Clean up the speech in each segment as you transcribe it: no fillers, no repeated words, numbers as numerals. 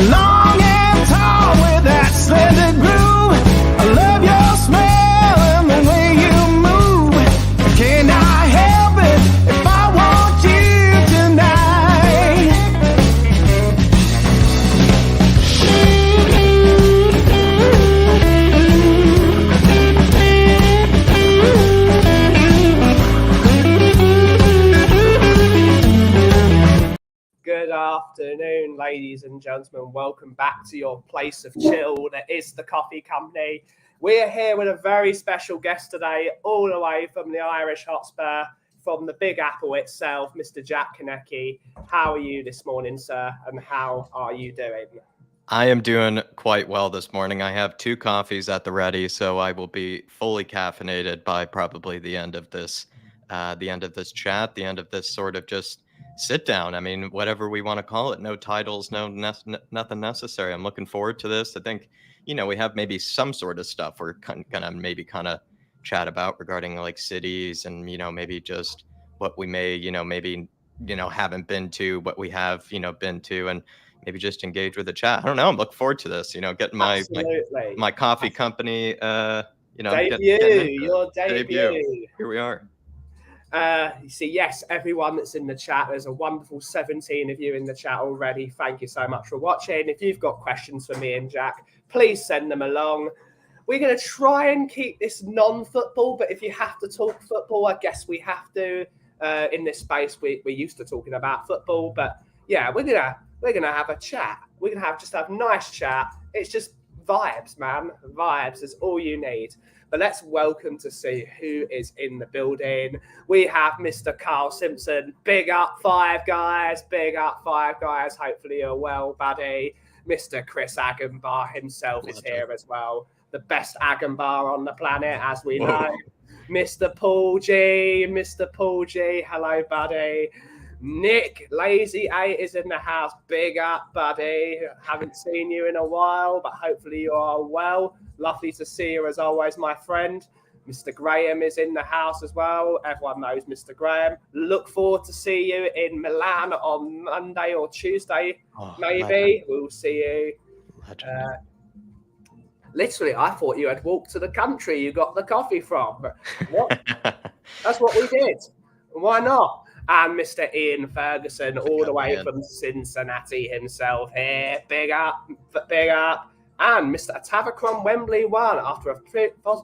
long and tall with that slender groove. I love your smell and the way you move. Can I help it if I want you tonight? Good afternoon, ladies and gentlemen. Welcome back to your place of chill that is the Coffee Company. We're here with a very special guest today, all the way from the Irish Hotspur, from the Big Apple itself, Mr. Jack Kineke. How are you this morning, sir? And how are you doing? I am doing quite well this morning. I have 2 coffees at the ready, so I will be fully caffeinated by probably the end of this chat, the end of this sort of just sit down. I mean, whatever we want to call it. No titles, nothing necessary. I'm looking forward to this. I think, we have maybe some sort of stuff we're gonna maybe kind of chat about regarding like cities and, maybe just what we may, maybe, haven't been to, what we have, been to, and maybe just engage with the chat. I don't know. I'm looking forard to this, getting my coffee company, Your debut. Here we are. You see, yes, everyone that's in the chat, there's a wonderful 17 of you in the chat already. Thank you so much for watching. If you've got questions for me and Jack, please send them along. We're going to try and keep this non-football, but if you have to talk football, I guess we have to. In this space, we're used to talking about football, but yeah, we're gonna have a chat. We're gonna have nice chat. It's just vibes, man. Vibes is all you need. But let's welcome to see who is in the building. We have Mr. Carl Simpson. Big up 5 guys. Big up 5 guys. Hopefully you're well, buddy. Mr. Chris Agenbar himself is here as well. The best Agenbar on the planet, as we know. Mr. Paul G. Mr. Paul G. Hello, buddy. Nick Lazy 8 is in the house. Big up, buddy. Haven't seen you in a while, but hopefully you are well. Lovely to see you as always, my friend. Mr. Graham is in the house as well. Everyone knows Mr. Graham. Look forward to see you in Milan on Monday or Tuesday, maybe. Legend. We'll see you. Literally, I thought you had walked to the country you got the coffee from. What? That's what we did. Why not? And Mr. Ian Ferguson, all the way from Cincinnati himself here. Big up, big up. And Mr. Atavacron Wembley won after a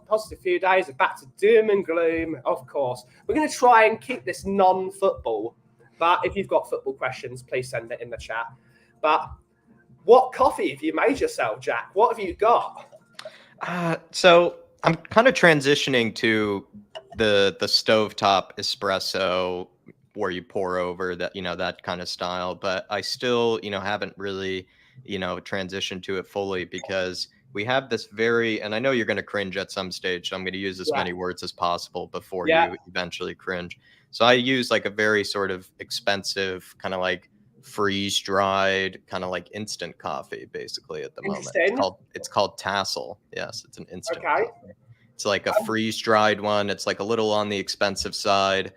positive few days of back to doom and gloom, of course. We're going to try and keep this non-football. But if you've got football questions, please send it in the chat. But what coffee have you made yourself, Jack? What have you got? So I'm kind of transitioning to the stovetop espresso where you pour over that, that kind of style. But I still, haven't really, transitioned to it fully because we have this and I know you're going to cringe at some stage. So I'm going to use as many words as possible before you eventually cringe. So I use like a very sort of expensive kind of like freeze-dried kind of like instant coffee basically at the moment. It's called Tassel. Yes, it's an instant coffee. It's like a freeze-dried one. It's like a little on the expensive side.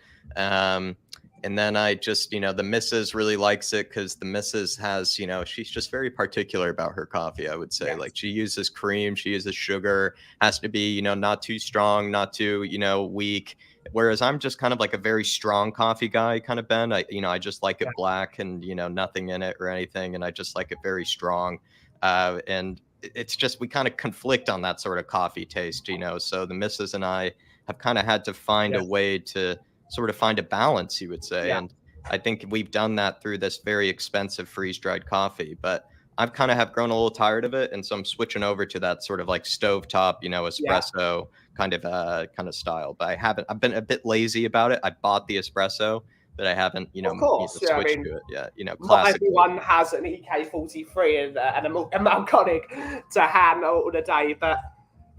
And then I just, the missus really likes it because the missus has, she's just very particular about her coffee, I would say. Yes. Like she uses cream, she uses sugar, has to be, not too strong, not too, weak. Whereas I'm just kind of like a very strong coffee guy kind of, Ben. I just like it black and, nothing in it or anything. And I just like it very strong. And it's just, we kind of conflict on that sort of coffee taste, So the missus and I have kind of had to find a way to sort of find a balance, you would say. And I think we've done that through this very expensive freeze-dried coffee. But I've kind of have grown a little tired of it. And so I'm switching over to that sort of like stovetop, espresso kind of style. But I've been a bit lazy about it. I bought the espresso, but I haven't, switched to it yet. Not everyone has an EK43 and a Malconic to hand all the day, but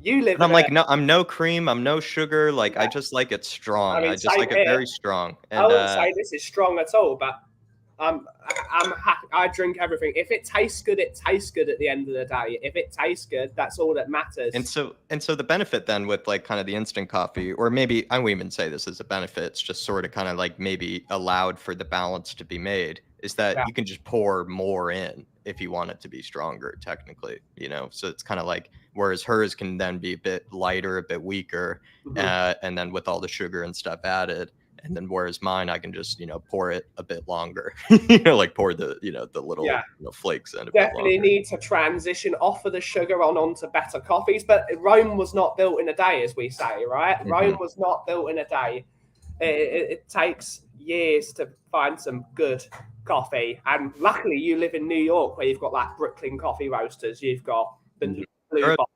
you live. And I'm like, no, I'm no cream, I'm no sugar. Like I just like it strong. I just like it very strong. And, I wouldn't say this is strong at all, but I'm happy. I drink everything. If it tastes good, it tastes good at the end of the day. If it tastes good, that's all that matters. And so the benefit then with like kind of the instant coffee, or maybe I won't even say this as a benefit, it's just sort of kind of like maybe allowed for the balance to be made, is that you can just pour more in if you want it to be stronger, technically, so it's kind of like, whereas hers can then be a bit lighter, a bit weaker, and then with all the sugar and stuff added. And then whereas mine, I can just, pour it a bit longer, like pour the, the little flakes in a bit Definitely longer. need to transition off of the sugar onto better coffees. But Rome was not built in a day, as we say, right? Rome was not built in a day. It takes years to find some good coffee. And luckily, you live in New York, where you've got like Brooklyn Coffee Roasters. You've got the Blue Bottle.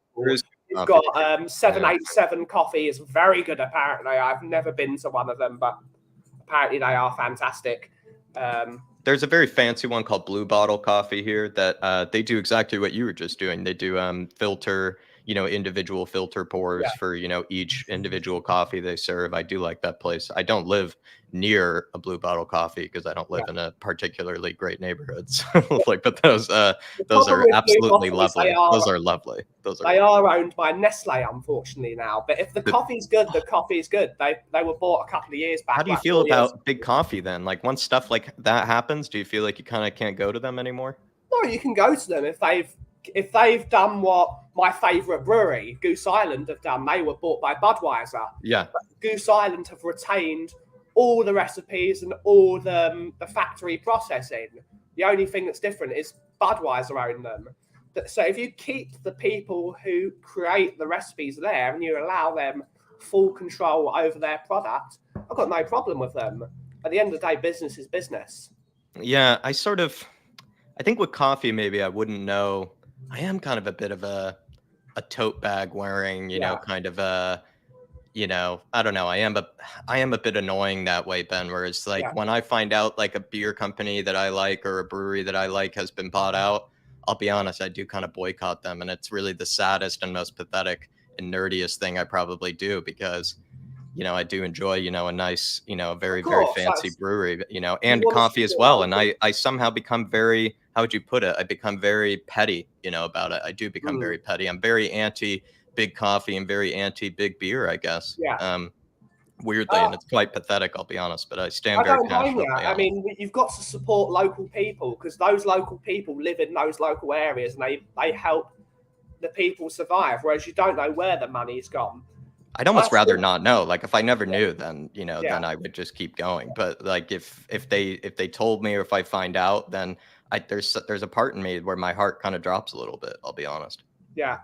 You've got 787 Coffee is very good, apparently. I've never been to one of them, but apparently they are fantastic. There's a very fancy one called Blue Bottle Coffee here that they do exactly what you were just doing. They do filter, individual filter pours for, each individual coffee they serve. I do like that place. I don't live near a Blue Bottle Coffee because I don't live in a particularly great neighborhood. So, but those are absolutely lovely. Those are lovely. They are owned by Nestle, unfortunately, now. But if the coffee's good, the coffee's good. They were bought a couple of years back. How do you feel about Big Coffee then? Like, once stuff like that happens, do you feel like you kind of can't go to them anymore? No, you can go to them if they've done what my favourite brewery, Goose Island, have done. They were bought by Budweiser. Yeah. But Goose Island have retained all the recipes and all the factory processing. The only thing that's different is Budweiser own them. So if you keep the people who create the recipes there and you allow them full control over their product, I've got no problem with them. At the end of the day, business is business. Yeah, I think with coffee, maybe I wouldn't know. I am kind of a bit of a tote bag wearing, kind of a, I don't know. I am a bit annoying that way, Ben, whereas when I find out like a beer company that I like or a brewery that I like has been bought out, I'll be honest, I do kind of boycott them. And it's really the saddest and most pathetic and nerdiest thing I probably do because, I do enjoy, a nice, very, very fancy brewery, and coffee as well. And I somehow become very, how would you put it? I become very petty, about it. I do become very petty. I'm very anti big coffee and very anti big beer, I guess. Yeah. Weirdly, and it's quite pathetic, I'll be honest, but I stand very passionately on it. I mean, you've got to support local people because those local people live in those local areas and they help the people survive, whereas you don't know where the money's gone. I'd almost rather not know. Like if I never knew, then then I would just keep going. But like if they told me or if I find out, then there's a part in me where my heart kind of drops a little bit. I'll be honest. Yeah.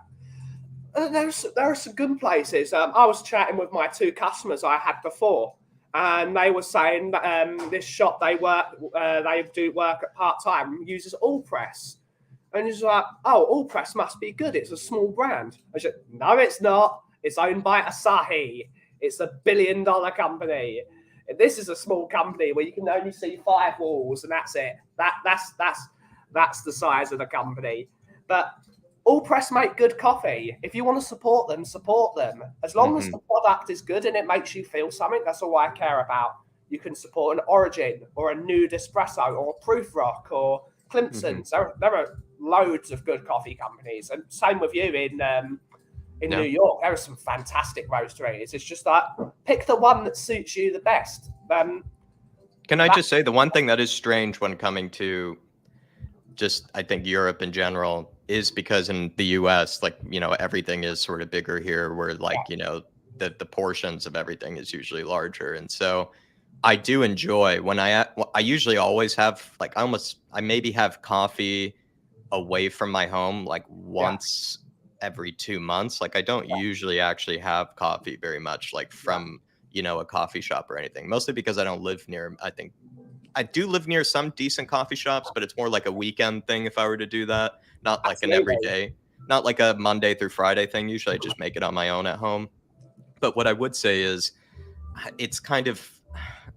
There are some good places. I was chatting with my two customers I had before, and they were saying this shop they do work at part time uses All Press, and it's like, oh, All Press must be good. It's a small brand. I said, no, it's not. It's owned by Asahi. It's a $1 billion company. This is a small company where you can only see 5 walls, and that's it. That's the size of the company, but. All Press make good coffee. If you want to support them, support them. As long as the product is good and it makes you feel something, that's all I care about. You can support an Origin or a Nude Espresso or Proof Rock or Clemson's. There are loads of good coffee companies. And same with you in New York. There are some fantastic roasteries. It's just like, pick the one that suits you the best. Can I just say the one thing that is strange when coming to just, I think, Europe in general is because in the US, like, everything is sort of bigger here where like, the portions of everything is usually larger. And so I do enjoy when I usually always have like I maybe have coffee away from my home like once every 2 months. Like I don't usually actually have coffee very much like from, a coffee shop or anything, mostly because I don't live near, I think I do live near some decent coffee shops, but it's more like a weekend thing if I were to do that. Not like an everyday, not like a Monday through Friday thing. Usually I just make it on my own at home. But what I would say is it's kind of,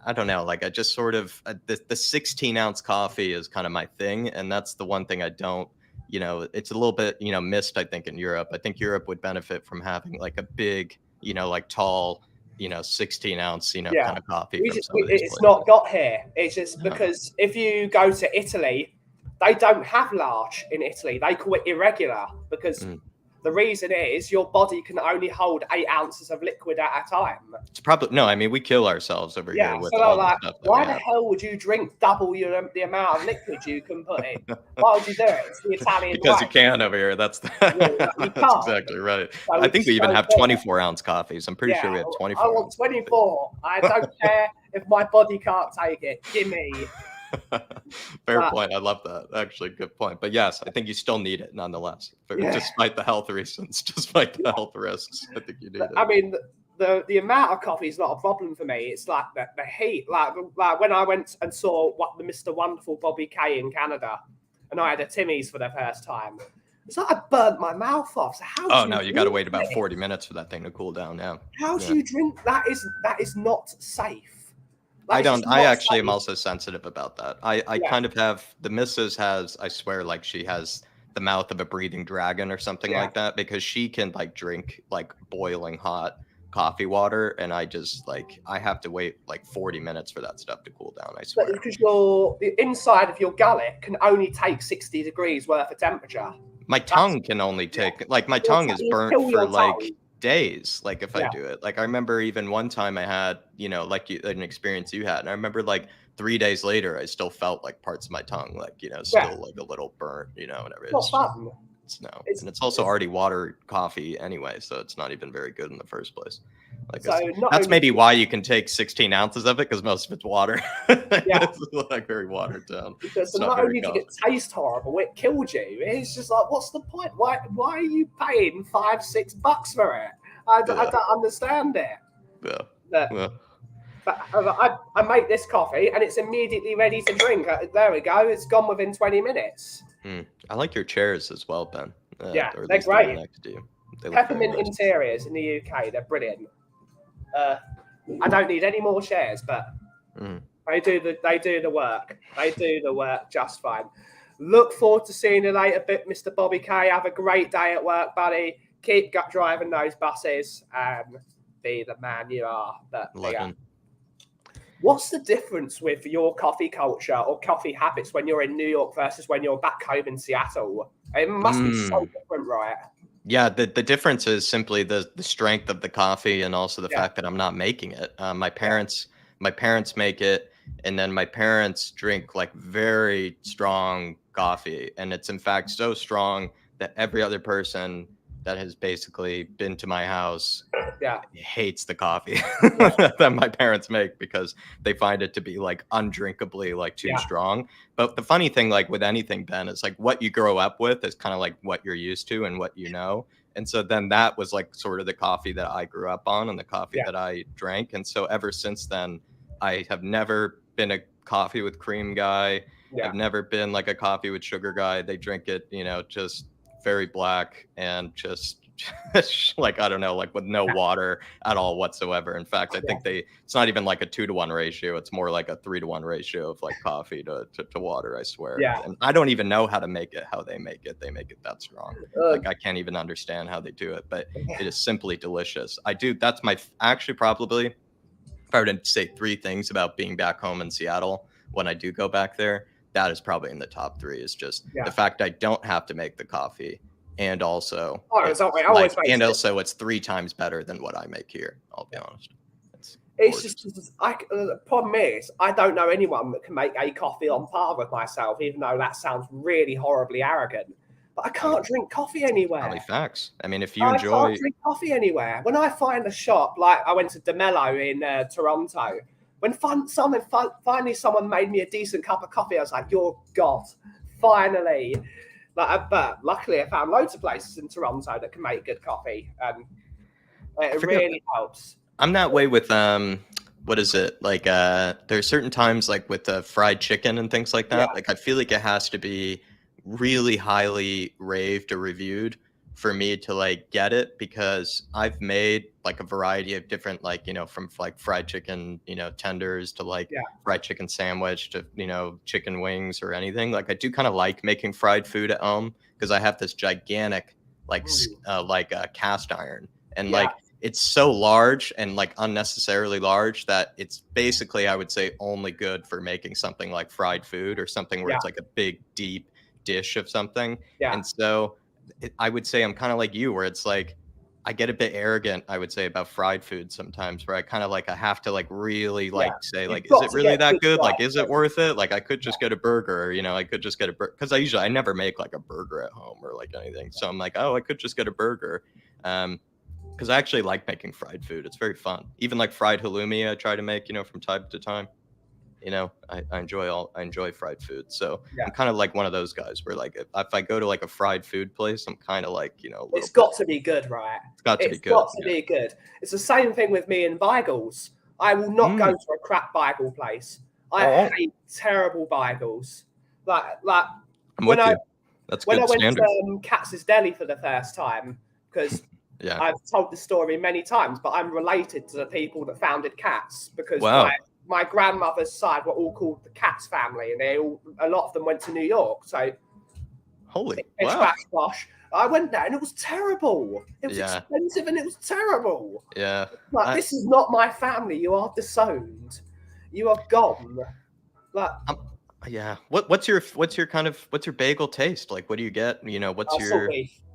I don't know, like I just sort of, the 16-ounce coffee is kind of my thing. And that's the one thing I don't, it's a little bit, missed, I think, in Europe. I think Europe would benefit from having like a big, like tall, 16-ounce, kind of coffee. It's not got here. It's just because if you go to Italy, they don't have large in Italy. They call it irregular because The reason is your body can only hold 8 ounces of liquid at a time. It's probably no. I mean, we kill ourselves over here with So all like, the stuff that why we the have. hell would you drink double the amount of liquid you can put in? Why would you do it? It's the Italian Because way. you can over here. That's You that's can't. exactly right. So I think we even so have fair. 24-ounce coffees. I'm pretty sure we have I 24 want ounce. 24. I don't care if my body can't take it. Gimme. Fair But- point. I love that. Actually, good point. But yes, I think you still need it nonetheless, Yeah. despite the health reasons, despite the health risks. I think you need it. I mean, the amount of coffee is not a problem for me. It's like the heat. Like when I went and saw what the Mr. Wonderful Bobby K in Canada, and I had a Timmy's for the first time. It's like I burnt my mouth off. So how? Oh no, you got to wait about 40 minutes for that thing to cool down. Now, How do you drink? That is not safe. I That is don't. just I not actually am safe. also sensitive about that. I Yeah. kind of have the missus has. I swear, like she has the mouth of a breathing dragon or something Yeah. like that because she can like drink like boiling hot coffee water, and I just like I have to wait like 40 minutes for that stuff to cool down. I swear. Because the inside of your gullet can only take 60 degrees worth of temperature. My tongue can only take like my tongue is You burnt kill your for like tongue. days. Like if I Yeah. do it, like I remember even one time I had, like an experience you had, and I remember like 3 days later, I still felt like parts of my tongue, like still like a little burnt, whatever. It's not fun. And it's also already water coffee anyway, so it's not even very good in the first place. Like So not that's only- maybe why you can take 16 ounces of it because most of it's water. Yeah. It's like very watered down. So not not very only did common. it taste horrible, it killed you. It's just like, what's the point? Why are you paying $5-6 for it? I don't understand it. Yeah. But, Yeah. but I make this coffee and it's immediately ready to drink. There we go. It's gone within 20 minutes. I like your chairs as well, Ben. Yeah, or at they're least the one great. next to you. They look very Peppermint nice. Interiors in the UK, they're brilliant. I don't need any more shares, but they do the work. They do the work just fine. Look forward to seeing you later, Mr. Bobby K. Have a great day at work, buddy. Keep driving those buses and be the man you are. But yeah. Legend. What's the difference with your coffee culture or coffee habits when you're in New York versus when you're back home in Seattle? It must be so different, right? Yeah, the difference is simply the strength of the coffee and also the Yeah. fact that I'm not making it. My parents make it, and then my parents drink like very strong coffee, and it's in fact so strong that every other person that has basically been to my house hates the coffee that my parents make because they find it to be like undrinkably like too strong. But the funny thing, like with anything, Ben, is like what you grow up with is kind of like what you're used to and what you know. And so then that was like sort of the coffee that I grew up on and the coffee that I drank. And so ever since then, I have never been a coffee with cream guy. I've never been like a coffee with sugar guy. They drink it, just very black and just like, I don't know, like with no water at all whatsoever. In fact, I think it's not even like a 2-to-1 ratio. It's more like a 3-to-1 ratio of like coffee to water, I swear. Yeah. And I don't even know how to make it, how they make it. They make it that strong. Like I can't even understand how they do it, but it is simply delicious. That's actually probably, if I were to say 3 things about being back home in Seattle, when I do go back there, that is probably in the top 3 is just the fact I don't have to make the coffey. And also, it's 3 times better than what I make here. I'll be honest. It's just the problem is I don't know anyone that can make a coffee on par with myself, even though that sounds really horribly arrogant. But I can't drink coffee anywhere. Probably facts. I mean, if you enjoy, I can't drink coffee anywhere. When I find a shop, like I went to DeMello in Toronto, when finally someone made me a decent cup of coffee, I was like, "You're God, finally!" But luckily, I found loads of places in Toronto that can make good coffee, and it really helps. I'm that way with what is it like? There's certain times like with fried chicken and things like that. Like I feel like it has to be really highly raved or reviewed for me to like get it, because I've made like a variety of different, like, from like fried chicken, tenders to like fried chicken sandwich to, chicken wings or anything. Like I do kind of like making fried food at home because I have this gigantic like cast iron, and like it's so large and like unnecessarily large that it's basically, I would say, only good for making something like fried food or something where it's like a big deep dish of something. And so I would say I'm kind of like you, where it's like I get a bit arrogant, I would say, about fried food sometimes, where I kind of like I have to like really Yeah. like say You've like, is got it to really get that good good? Like, fries, is it don't you? worth it? Like, I could just get a burger, or, I could just get a burger, because I never make like a burger at home or like anything. So I'm like, oh, I could just get a burger. Because I actually like making fried food. It's very fun. Even like fried halloumi, I try to make, from time to time. I enjoy fried food. So Yeah. I'm kind of like one of those guys where like if I go to like a fried food place, I'm kind of like, a little It's bit. got to be good, right? It's got to be It's good. got to be good. It's the same thing with me and bagels. I will not go Mm. to a crap bagel place. I Oh, hate terrible bagels. Like I'm when with I you. That's when I good went standard. to Katz's Deli for the first time, because Yeah. I've told the story many times, but I'm related to the people that founded Katz, because Wow. my grandmother's side were all called the Katz family, and a lot of them went to New York. So Holy bish wow. bash bosh. I went there and it was terrible. It was Yeah. expensive and it was terrible. Yeah. Like, this is not my family. You are disowned. You are gone. Like, Yeah. What's your bagel taste? Like, what do you get? What's your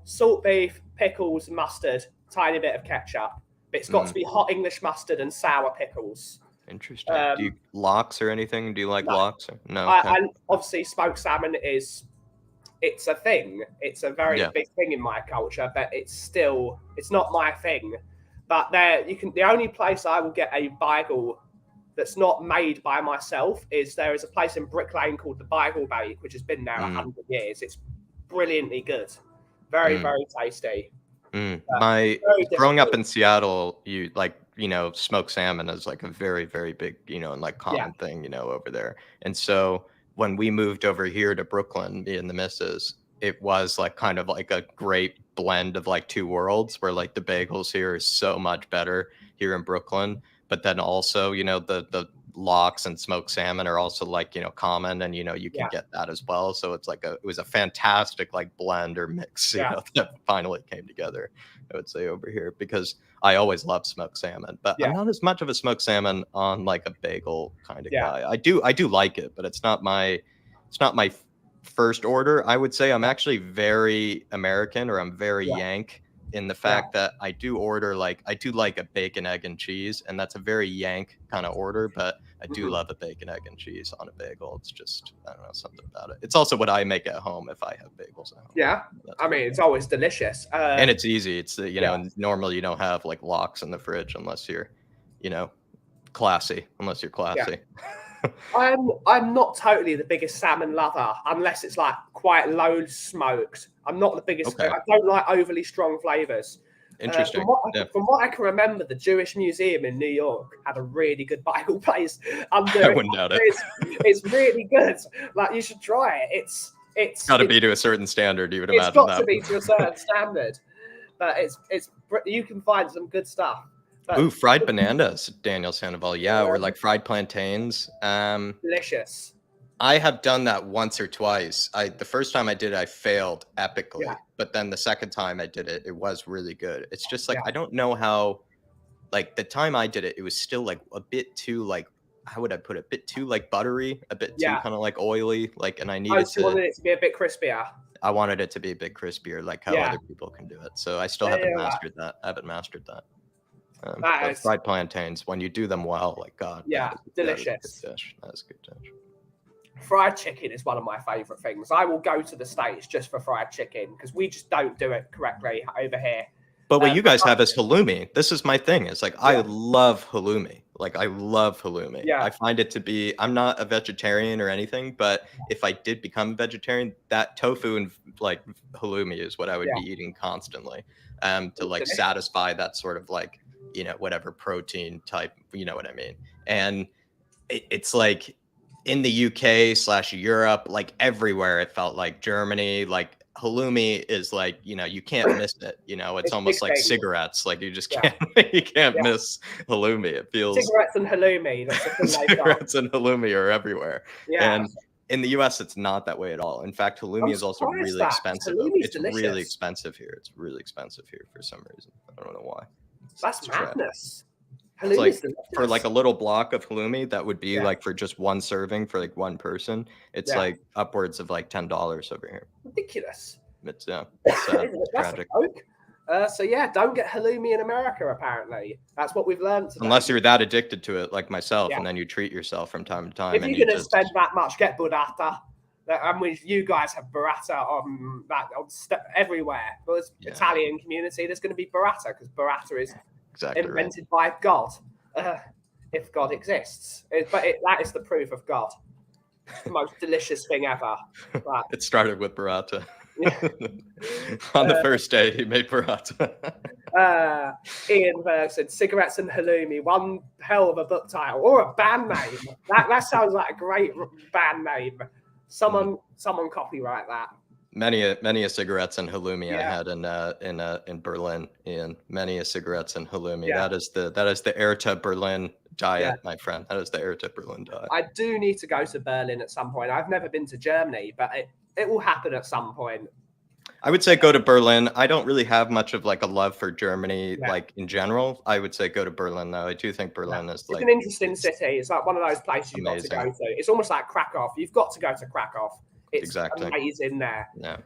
salt beef, pickles, mustard, tiny bit of ketchup. But it's got to be hot English mustard and sour pickles. Interesting. Do you lox or anything? Do you like No. lox? No. I obviously smoked salmon it's a thing. It's a very big thing in my culture, but it's not my thing. But the only place I will get a bagel that's not made by myself there is a place in Brick Lane called the Bagel Bake, which has been there 100 years. It's brilliantly good. Very, very tasty. Growing up in Seattle, you smoked salmon is like a very, very big, and like common thing, over there. And so when we moved over here to Brooklyn, me and the missus, it was like kind of like a great blend of like two worlds, where like the bagels here is so much better here in Brooklyn, but then also, the lox and smoked salmon are also like, common, and you can get that as well. So it's like it was a fantastic like blend or mix, that finally came together, I would say, over here, because I always loved smoked salmon, but I'm not as much of a smoked salmon on like a bagel kind of guy. I do like it, but it's not my first order. I would say I'm actually very American, or I'm very Yank, in the fact that I do like a bacon, egg, and cheese, and that's a very Yank kind of order, but I do love a bacon, egg, and cheese on a bagel. It's just, I don't know, something about it. It's also what I make at home if I have bagels at home. Yeah, I mean, it's always delicious. And it's easy. It's normally you don't have like lox in the fridge unless you're, classy. I'm not totally the biggest salmon lover unless it's like quite low smoked. I'm not the biggest. Okay. I don't like overly strong flavors. Interesting. From what I can remember, the Jewish Museum in New York had a really good bagel place. I wouldn't doubt it. It's really good. Like, you should try it. It's got to be to a certain standard. You would imagine it's got to be to a certain standard, but you can find some good stuff. Ooh, fried bananas, Daniel Sandoval. Yeah, or like fried plantains. Delicious. I have done that once or twice. The first time I did it, I failed epically. But then the second time I did it, it was really good. It's just like, I don't know how, like the time I did it, it was still like a bit too like, how would I put it? A bit too like buttery, a bit too kind of like oily. Like, and I needed wanted it to be a bit crispier. I wanted it to be a bit crispier, like how other people can do it. So I still haven't mastered that. I haven't mastered that. Fried plantains, when you do them well, like God, delicious. That's a good dish. Fried chicken is one of my favorite things. I will go to the States just for fried chicken, because we just don't do it correctly over here. But what you guys have is halloumi. This is my thing. It's like, I love halloumi. Like, I love halloumi. I find it to be, I'm not a vegetarian or anything, but if I did become a vegetarian, that tofu and like halloumi is what I would be eating constantly, to like satisfy that sort of like, whatever protein type, you know what I mean? And it's like in the UK / Europe, like everywhere, it felt like Germany, like halloumi is like, you can't miss it. It's almost like cigarettes. Like you just can't, you can't miss halloumi. It feels cigarettes and halloumi. That's cigarettes and halloumi are everywhere. And in the US, it's not that way at all. In fact, halloumi is also really expensive. It's really expensive here. It's really expensive here for some reason. I don't know why. That's madness. It's like for like a little block of halloumi, that would be like for just one serving for like one person. It's like upwards of like $10 over here. Ridiculous. It's Isn't it's it? That's a tragic. joke. So yeah, don't get halloumi in America. Apparently, that's what we've learned today. Unless you're that addicted to it, like myself, Yeah. and then you treat yourself from time to time, If and you're you going to just spend that much, get burrata. And you guys have burrata on everywhere. But as Yeah. Italian community, there's going to be burrata because burrata is exactly right. invented by God, if God exists. That is the proof of God. The most delicious thing ever. But, It started with burrata. yeah. On the first day, he made burrata. Ian Berg said cigarettes and halloumi, one hell of a book title or a band name. that sounds like a great band name. Someone copyright that. Many a cigarettes and halloumi I Yeah. had in Berlin. Ian, many a cigarettes and halloumi. Yeah. That is the air to Berlin diet, Yeah. my friend. That is the air to Berlin diet. I do need to go to Berlin at some point. I've never been to Germany, but it will happen at some point. I would say go to Berlin. I don't really have much of like a love for Germany, Yeah. like in general. I would say go to Berlin though. I do think Berlin is It's like an interesting city. It's like one of those places you've amazing. got to go to. It's almost like Krakow. You've got to go to Krakow. It's Exactly. amazing there. Yeah.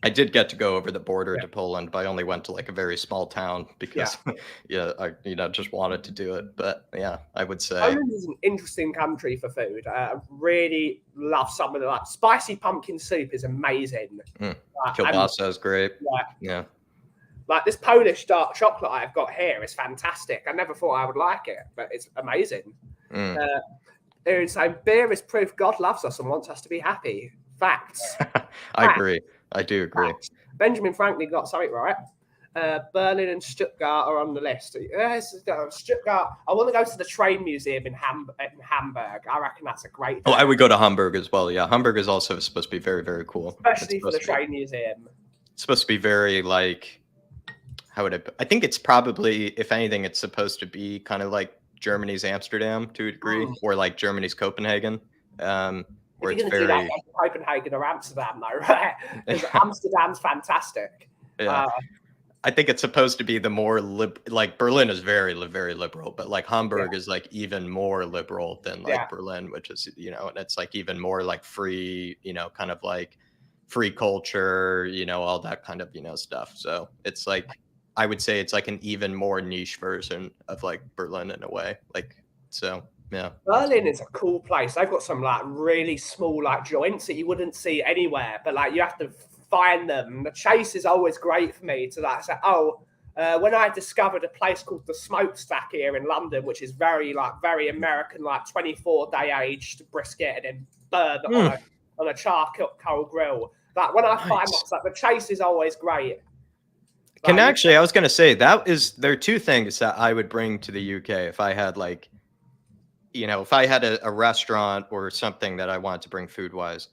I did get to go over the border Yeah. to Poland, but I only went to like a very small town because I just wanted to do it. But yeah, I would say Poland is an interesting country for food. I really love some of the like spicy pumpkin soup is amazing. kielbasa is great. Yeah. Like this Polish dark chocolate I've got here is fantastic. I never thought I would like it, but it's amazing. They're saying beer is proof God loves us and wants us to be happy. Facts. I agree. I do agree. Facts. Benjamin Franklin got something right. Berlin and Stuttgart are on the list. Stuttgart. I want to go to the train museum in Hamburg. I reckon that's a great. Oh, I would go to Hamburg as well. Yeah, Hamburg is also supposed to be very, very cool, especially for the train museum. It's supposed to be very like, how would I think it's probably, if anything, it's supposed to be kind of like Germany's Amsterdam to a degree, or like Germany's Copenhagen. Where it's very do that in Copenhagen or Amsterdam, though, right? Because Amsterdam's fantastic. Yeah. I think it's supposed to be the more like Berlin is very, very liberal, but like Hamburg is like even more liberal than like Berlin, which is, and it's like even more like free, kind of like free culture, all that kind of, stuff. So it's like, I would say it's like an even more niche version of like Berlin in a way. Like, so yeah. Berlin is a cool place. They've got some like really small like joints that you wouldn't see anywhere, but like you have to find them. The chase is always great for me to like say, when I discovered a place called the Smokestack here in London, which is very American, like 24-day aged brisket and then burned on a charcoal grill. Like when I find that, like the chase is always great. Actually, I was going to say there are two things that I would bring to the UK if I had like, if I had a restaurant or something that I wanted to bring food wise.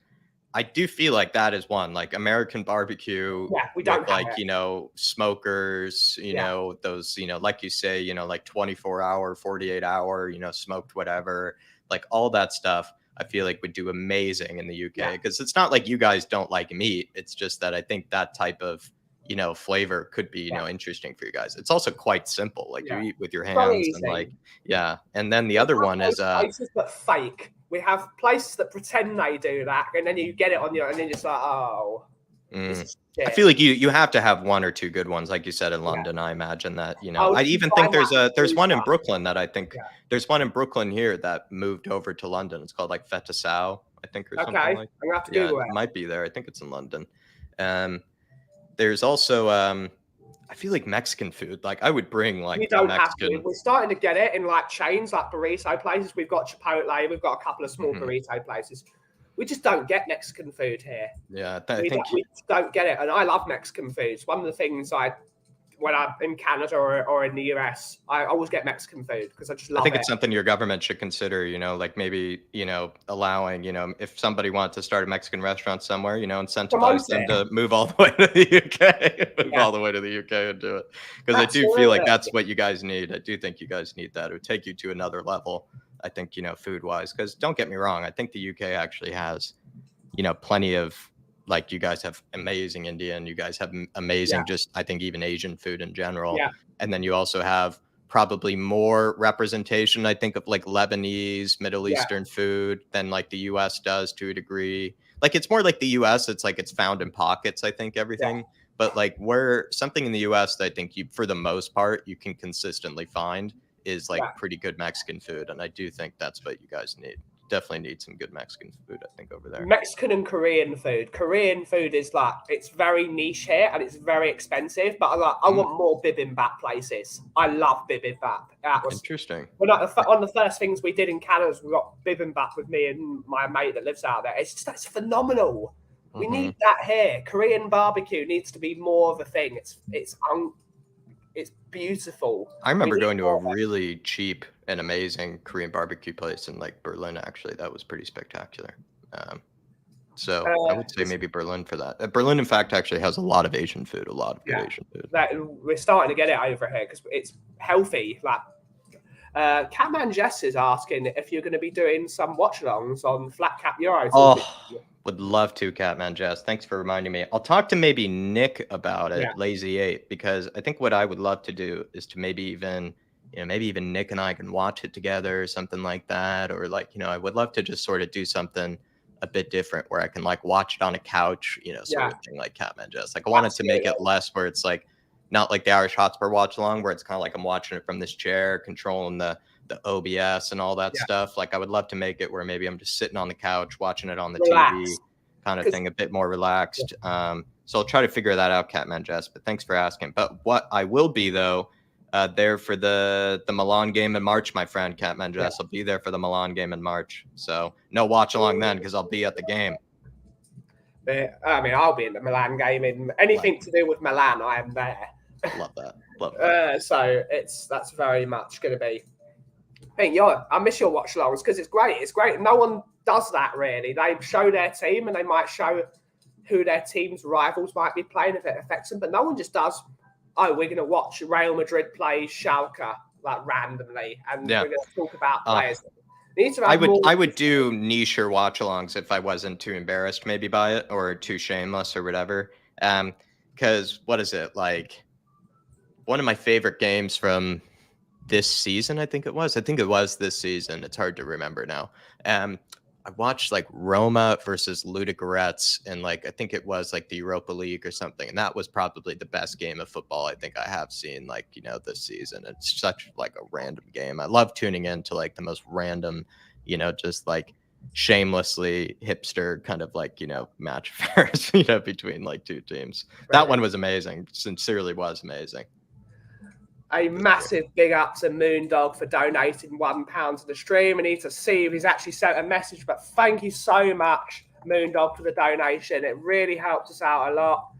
I do feel like that is one, like American barbecue. Yeah, we don't with like, smokers, those, like you say, like 24-hour, 48-hour, smoked whatever, like all that stuff. I feel like would do amazing in the UK because it's not like you guys don't like meat. It's just that I think that type of, flavor could be, interesting for you guys. It's also quite simple. Like you eat with your hands and like, And then the other one is places that fake. We have places that pretend they do that, and then you get it on your, and then you're just like, I feel like you have to have one or two good ones, like you said in London. I imagine that I even think there's one in Brooklyn that I think there's one in Brooklyn here that moved over to London. It's called like Feta Sao, I think, or something like. I'm gonna have to Google it might be there. I think it's in London. There's also I feel like Mexican food. Like I would bring like we don't Mexican. have to. We're starting to get it in like chains, like burrito places. We've got Chipotle. We've got a couple of small burrito places. We just don't get Mexican food here. Yeah, we don't get it, and I love Mexican food. It's one of the things when I'm in Canada or in the US, I always get Mexican food because I just love it. I think it's something your government should consider, like maybe, allowing, if somebody wanted to start a Mexican restaurant somewhere, incentivize them to move all the way to the UK, all the way to the UK and do it. Because I do feel like that's what you guys need. I do think you guys need that. It would take you to another level, I think, food wise. Because don't get me wrong, I think the UK actually has, plenty of, like you guys have amazing Indian, you guys have amazing, just I think even Asian food in general. Yeah. And then you also have probably more representation, I think, of like Lebanese, Middle Eastern food than like the US does to a degree. like it's more like the US. It's like it's found in pockets, I think, everything. But like where something in the US that I think you, for the most part, you can consistently find is like pretty good Mexican food. And I do think that's what you guys need. Definitely need some good Mexican food, I think, over there. Mexican and Korean food. Korean food is like, it's very niche here and it's very expensive, but I want more bibimbap places. I love bibimbap. That was interesting. One of the first things we did in Canada was we got bibimbap with me and my mate that lives out there. It's phenomenal. We need that here. Korean barbecue needs to be more of a thing. It's beautiful. I remember going to a really cheap and amazing Korean barbecue place in like Berlin. Actually, that was pretty spectacular. So I would say maybe Berlin for that. Berlin, in fact, actually has a lot of Asian food, a lot of good Asian food. We're starting to get it over here because it's healthy. Like, Catman Jess is asking if you're going to be doing some watch-alongs on Flat Cap Euro. Would love to, Catman Jess. Thanks for reminding me. I'll talk to maybe Nick about it, Lazy 8, because I think what I would love to do is to maybe even Nick and I can watch it together or something like that. Or like, I would love to just sort of do something a bit different where I can like watch it on a couch, sort of thing like Catman Jess. Like I wanted to make it less where it's like not like the Irish Hotspur watch along where it's kind of like I'm watching it from this chair, controlling the OBS and all that stuff. Like I would love to make it where maybe I'm just sitting on the couch watching it on the TV kind of thing, a bit more relaxed. So I'll try to figure that out, Catman Jess, but thanks for asking. But what I will be though, there for the Milan game in March, my friend Catman Jess. I'll be there for the Milan game in March. So no watch along then because I'll be at the game. I mean, I'll be in the Milan game. In anything to do with Milan, I am there. Love that. Love that. So that's very much going to be. I miss your watch alongs because it's great. It's great. No one does that really. They show their team and they might show who their team's rivals might be playing if it affects them, but no one just does. Oh, we're going to watch Real Madrid play Schalke like randomly, and we're going to talk about players. I would do niche or watch alongs if I wasn't too embarrassed maybe by it or too shameless or whatever. Because what is it like? One of my favorite games from this season, I think it was this season. It's hard to remember now. I watched like Roma versus Ludogorets and like I think it was like the Europa League or something, and that was probably the best game of football I think I have seen like this season. It's such like a random game. I love tuning into like the most random, just like shamelessly hipster kind of like match affairs between like two teams. That one was amazing. Sincerely was amazing. A massive big up to Moondog for donating £1 to the stream. I need to see if he's actually sent a message, but thank you so much, Moondog, for the donation. It really helped us out a lot.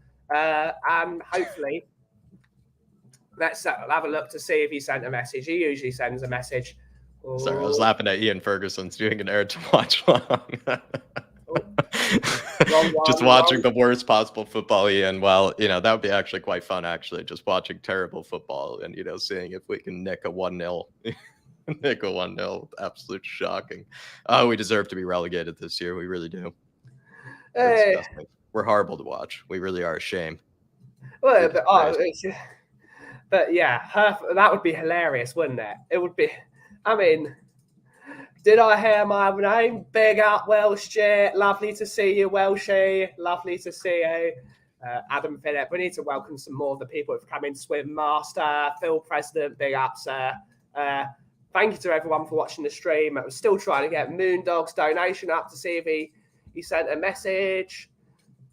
And hopefully, let's have a look to see if he sent a message. He usually sends a message. Ooh. Sorry, I was laughing at Ian Ferguson's doing an air to watch long. Just watching the worst possible football, Ian. Well, that would be actually quite fun, actually, just watching terrible football and, seeing if we can nick a 1-0. Nick a 1-0. Absolute shocking. Oh, we deserve to be relegated this year. We really do. We're horrible to watch. We really are a shame. Well, but yeah, that would be hilarious, wouldn't it? It would be, I mean... Did I hear my name? Big up, Welshie. Lovely to see you, Welshie. Lovely to see you. Adam Phillip. We need to welcome some more of the people who've come in. Swim Master, Phil President, big up, sir. Thank you to everyone for watching the stream. I was still trying to get Moondog's donation up to see if he sent a message.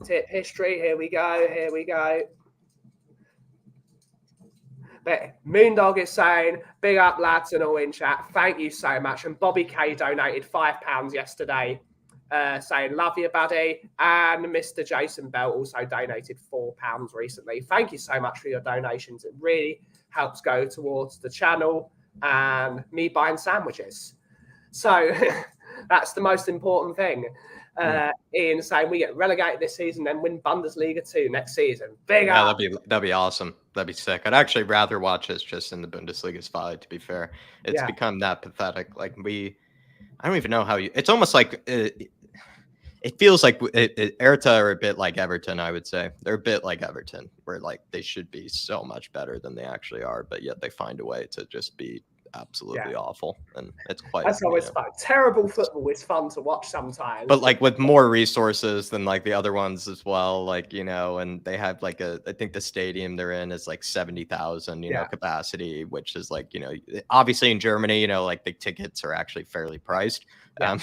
Tip history. Here we go. But Moondog is saying, big up, lads, and all in chat. Thank you so much. And Bobby K donated £5 yesterday, saying, love you, buddy. And Mr. Jason Bell also donated £4 recently. Thank you so much for your donations. It really helps go towards the channel and me buying sandwiches. So that's the most important thing. Ian saying we get relegated this season, then win Bundesliga 2 next season. Big up. That'd be awesome. That'd be sick. I'd actually rather watch this just in the Bundesliga side, to be fair. It's become that pathetic. Like I don't even know how it's almost like it feels like Hertha are a bit like Everton, I would say. They're a bit like Everton, where like they should be so much better than they actually are, but yet they find a way to just be absolutely awful, and it's quite. That's always fun. Terrible football is fun to watch sometimes. But like with more resources than like the other ones as well, like, and they have like I think the stadium they're in is like 70,000, capacity, which is like, obviously in Germany, like the tickets are actually fairly priced. Yeah.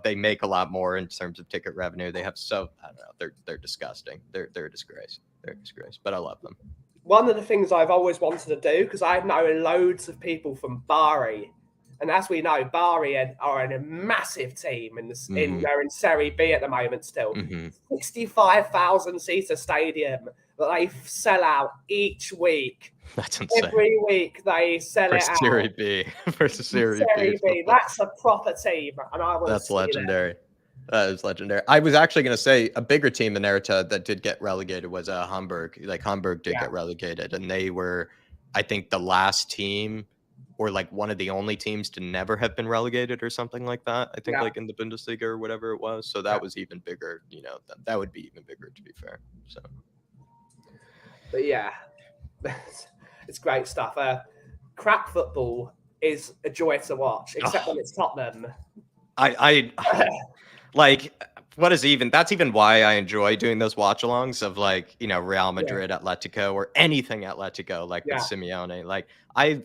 They make a lot more in terms of ticket revenue. They have I don't know, they're disgusting. They're a disgrace. They're a disgrace, but I love them. One of the things I've always wanted to do, because I know loads of people from Bari, and as we know, Bari are in a massive team they're in Serie B at the moment still. 65,000 seater stadium that they sell out each week. That's insane. Every week they sell it out. Serie B. For Serie B. That's a proper team, and that's legendary. That is legendary. I was actually going to say a bigger team than Hertha that did get relegated was Hamburg. Like Hamburg did get relegated, and they were, I think, the last team or like one of the only teams to never have been relegated or something like that. I think like in the Bundesliga or whatever it was. So that was even bigger. That would be even bigger, to be fair. So, but yeah, it's great stuff. Crap football is a joy to watch, except when it's Tottenham. I like, what is even, that's even why I enjoy doing those watch-alongs of like, Real Madrid, Atletico, or anything Atletico, like with Simeone. Like I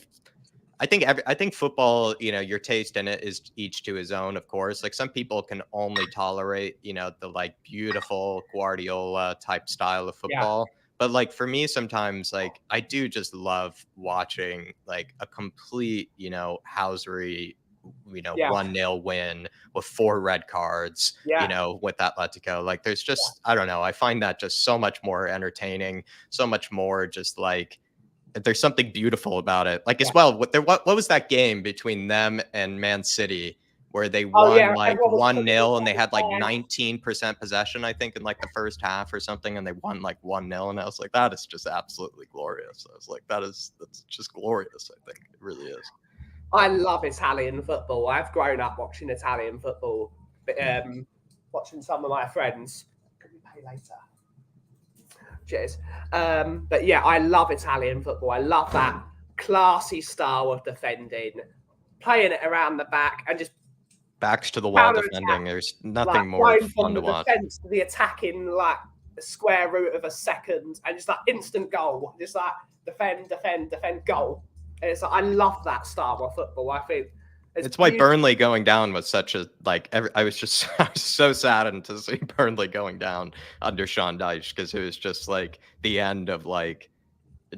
think football, your taste in it is each to his own, of course. Like some people can only tolerate, the like beautiful Guardiola type style of football. But like for me, sometimes like I do just love watching like a complete, housery 1-0 win with 4 red cards, with Atletico. Like there's just, I don't know. I find that just so much more entertaining, so much more just like, there's something beautiful about it. Like as well, what was that game between them and Man City where they won 1-0 and they had like 19% possession, I think, in like the first half or something, and they won like 1-0. And I was like, that is just absolutely glorious. I was like, that's just glorious. I think it really is. I love Italian football. I've grown up watching Italian football, watching some of my friends. Can we pay later? Cheers. But yeah, I love Italian football. I love that classy style of defending, playing it around the back and just backs to the wall defending. There's nothing more fun to watch. Defense to the attacking, like the square root of a second, and just that instant goal. Just like defend, goal. It's like, I love that style of football. I think it's why Burnley going down was such a I was so saddened to see Burnley going down under Sean Dyche, because it was just like the end of like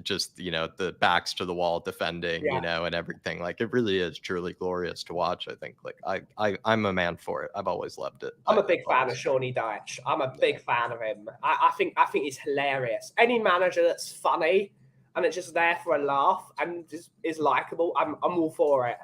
just the backs to the wall defending, and everything. Like it really is truly glorious to watch. I think like I'm a man for it. I've always loved it. I'm a big fan of Shawnee Dyche. I'm a big fan of him. I think he's hilarious. Any manager that's funny and it's just there for a laugh and just is likable, I'm all for it.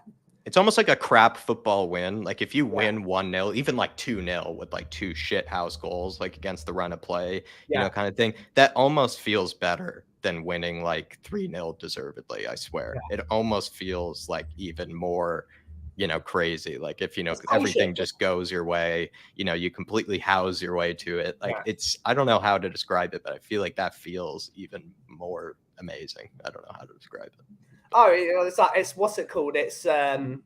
It's almost like a crap football win. Like if you win 1-0, even like 2-0 with like 2 shit house goals, like against the run of play, kind of thing, that almost feels better than winning like 3-0 deservedly. I swear. It almost feels like even more, crazy. Like if, everything just goes your way, you completely house your way to it. Like I don't know how to describe it, but I feel like that feels even more amazing. I don't know how to describe it. Oh, it's what's it called? It's like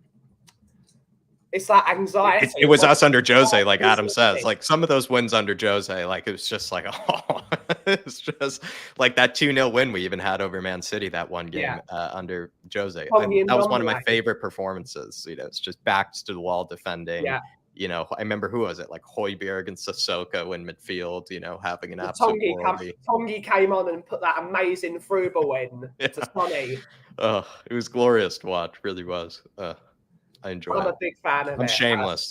anxiety. It was us under Jose, like Adam says. Like some of those wins under Jose, like it was just like, it's just like that 2-0 win we even had over Man City that one game under Jose. That was one of my favorite performances. It's just backs to the wall defending. Yeah. I remember who was it? Like Højbjerg and Sissoko in midfield, having an absolute Tongi came on and put that amazing through ball in to Sonny. Oh, it was glorious to watch. Really was. I enjoy it. I'm a big fan of it.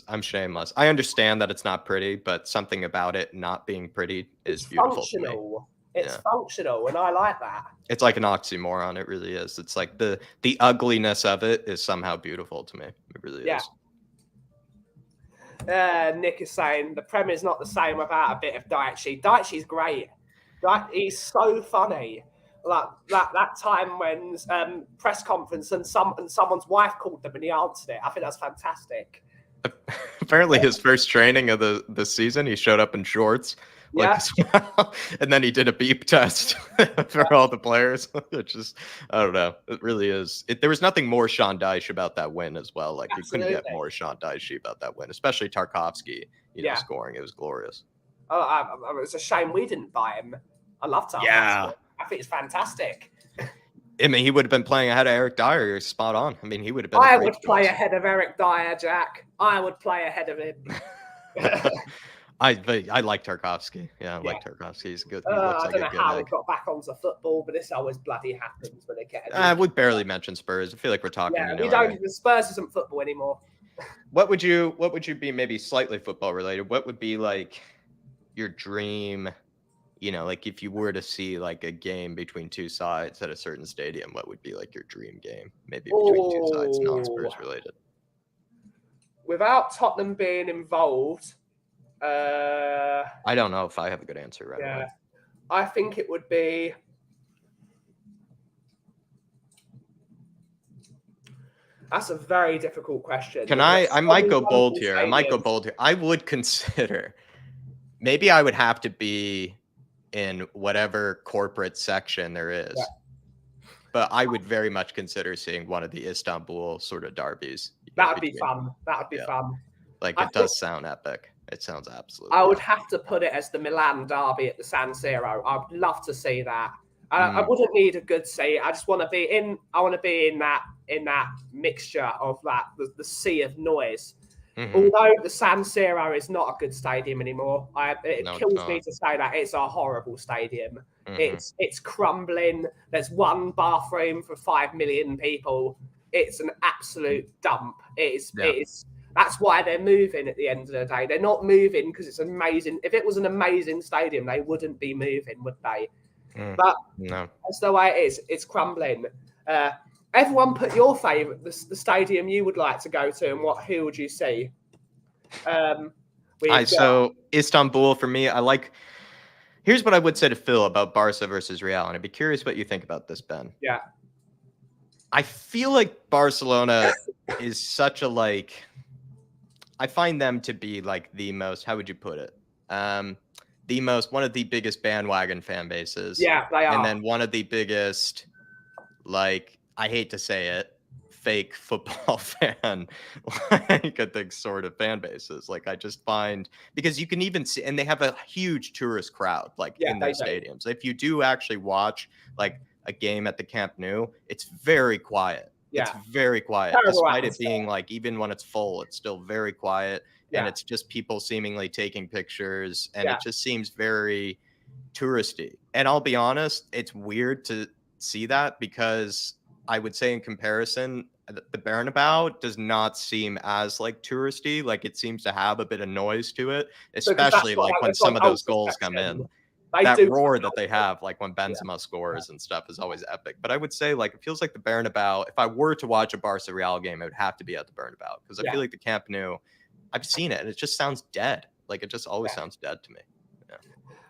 I'm shameless. I understand that it's not pretty, but something about it not being pretty is beautiful. Functional. It's functional, and I like that. It's like an oxymoron. It really is. It's like the ugliness of it is somehow beautiful to me. It really is. Nick is saying the Prem is not the same without a bit of Daichi. Daichi's great. Right? He's so funny. Like that time when press conference and someone's wife called them and he answered it. I think that's fantastic. apparently his first training of the season, he showed up in shorts. Yeah. And then he did a beep test for all the players. It just, I don't know. It really is. There was nothing more Sean Dyche about that win as well. Like, you couldn't get more Sean Dyche about that win, especially Tarkovsky, scoring. It was glorious. Oh, it's a shame we didn't buy him. I love Tarkovsky. Yeah. I think it's fantastic. I mean, he would have been playing ahead of Eric Dyer. You're spot on. I mean, he would have been. I would play ahead of Eric Dyer, Jack. I would play ahead of him. I like Tarkovsky. Yeah, I like Tarkovsky. He's good. He looks I like don't know a good how we egg. got back onto football, but this always bloody happens when they get. We barely mentioned Spurs. I feel like we're talking. Yeah, we don't. The Spurs isn't football anymore. What would you be, maybe slightly football related? What would be like your dream? Like if you were to see like a game between two sides at a certain stadium, what would be like your dream game? Maybe between two sides, non-Spurs related. Without Tottenham being involved, I don't know if I have a good answer right now. I think it would be. That's a very difficult question. Can I might go bold here. I would consider, maybe I would have to be in whatever corporate section there is. Yeah. But I would very much consider seeing one of the Istanbul sort of derbies. That would be fun. That would be fun. Like, it does sound epic. It sounds absolutely. I would have to put it as the Milan derby at the San Siro. I'd love to see that. I wouldn't need a good seat. I just want to be in. I want to be in that mixture of the sea of noise. Mm-hmm. Although the San Siro is not a good stadium anymore, it kills me to say that. It's a horrible stadium. Mm-hmm. It's crumbling. There's one bathroom for 5 million people. It's an absolute dump. It is. That's why they're moving at the end of the day. They're not moving because it's amazing. If it was an amazing stadium, they wouldn't be moving, would they? But that's the way it is. It's crumbling. Everyone put your favourite, the stadium you would like to go to, and who would you see? So Istanbul for me, here's what I would say to Phil about Barca versus Real, and I'd be curious what you think about this, Ben. Yeah. I feel like Barcelona is such a I find them to be like the most, how would you put it? One of the biggest bandwagon fan bases. Yeah, they are. And then one of the biggest, I hate to say it, fake football fan, I think sort of fan bases. I just find, because you can even see, and they have a huge tourist crowd, in their stadiums. If you do actually watch a game at the Camp Nou, it's very quiet. Yeah. It's very quiet, despite it being even when it's full, it's still very quiet. Yeah. And it's just people seemingly taking pictures, and it just seems very touristy. And I'll be honest, it's weird to see that, because I would say in comparison, the Bernabeu does not seem as touristy. It seems to have a bit of noise to it, especially when some of those goals come in. That roar that they have, when Benzema scores and stuff, is always epic. But I would say, it feels like the Bernabeu, if I were to watch a Barca Real game, it would have to be at the Bernabeu, because I feel like the Camp Nou, I've seen it, and it just sounds dead. It just always sounds dead to me. Yeah.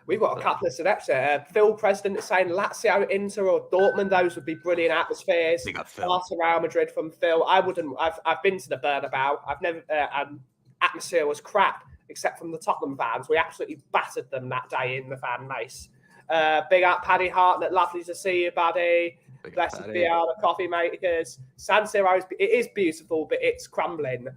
We've got a couple of selections. Phil President is saying Lazio, Inter, or Dortmund. Those would be brilliant atmospheres. We got Phil. Barca, Real Madrid from Phil. I wouldn't. I've been to the Bernabeu. I've never. Atmosphere was crap, except from the Tottenham fans. We absolutely battered them that day in the fan base. Big up Paddy Hartnett. Lovely to see you, buddy. Blessed be all the coffee makers. San Siro, it is beautiful, but it's crumbling.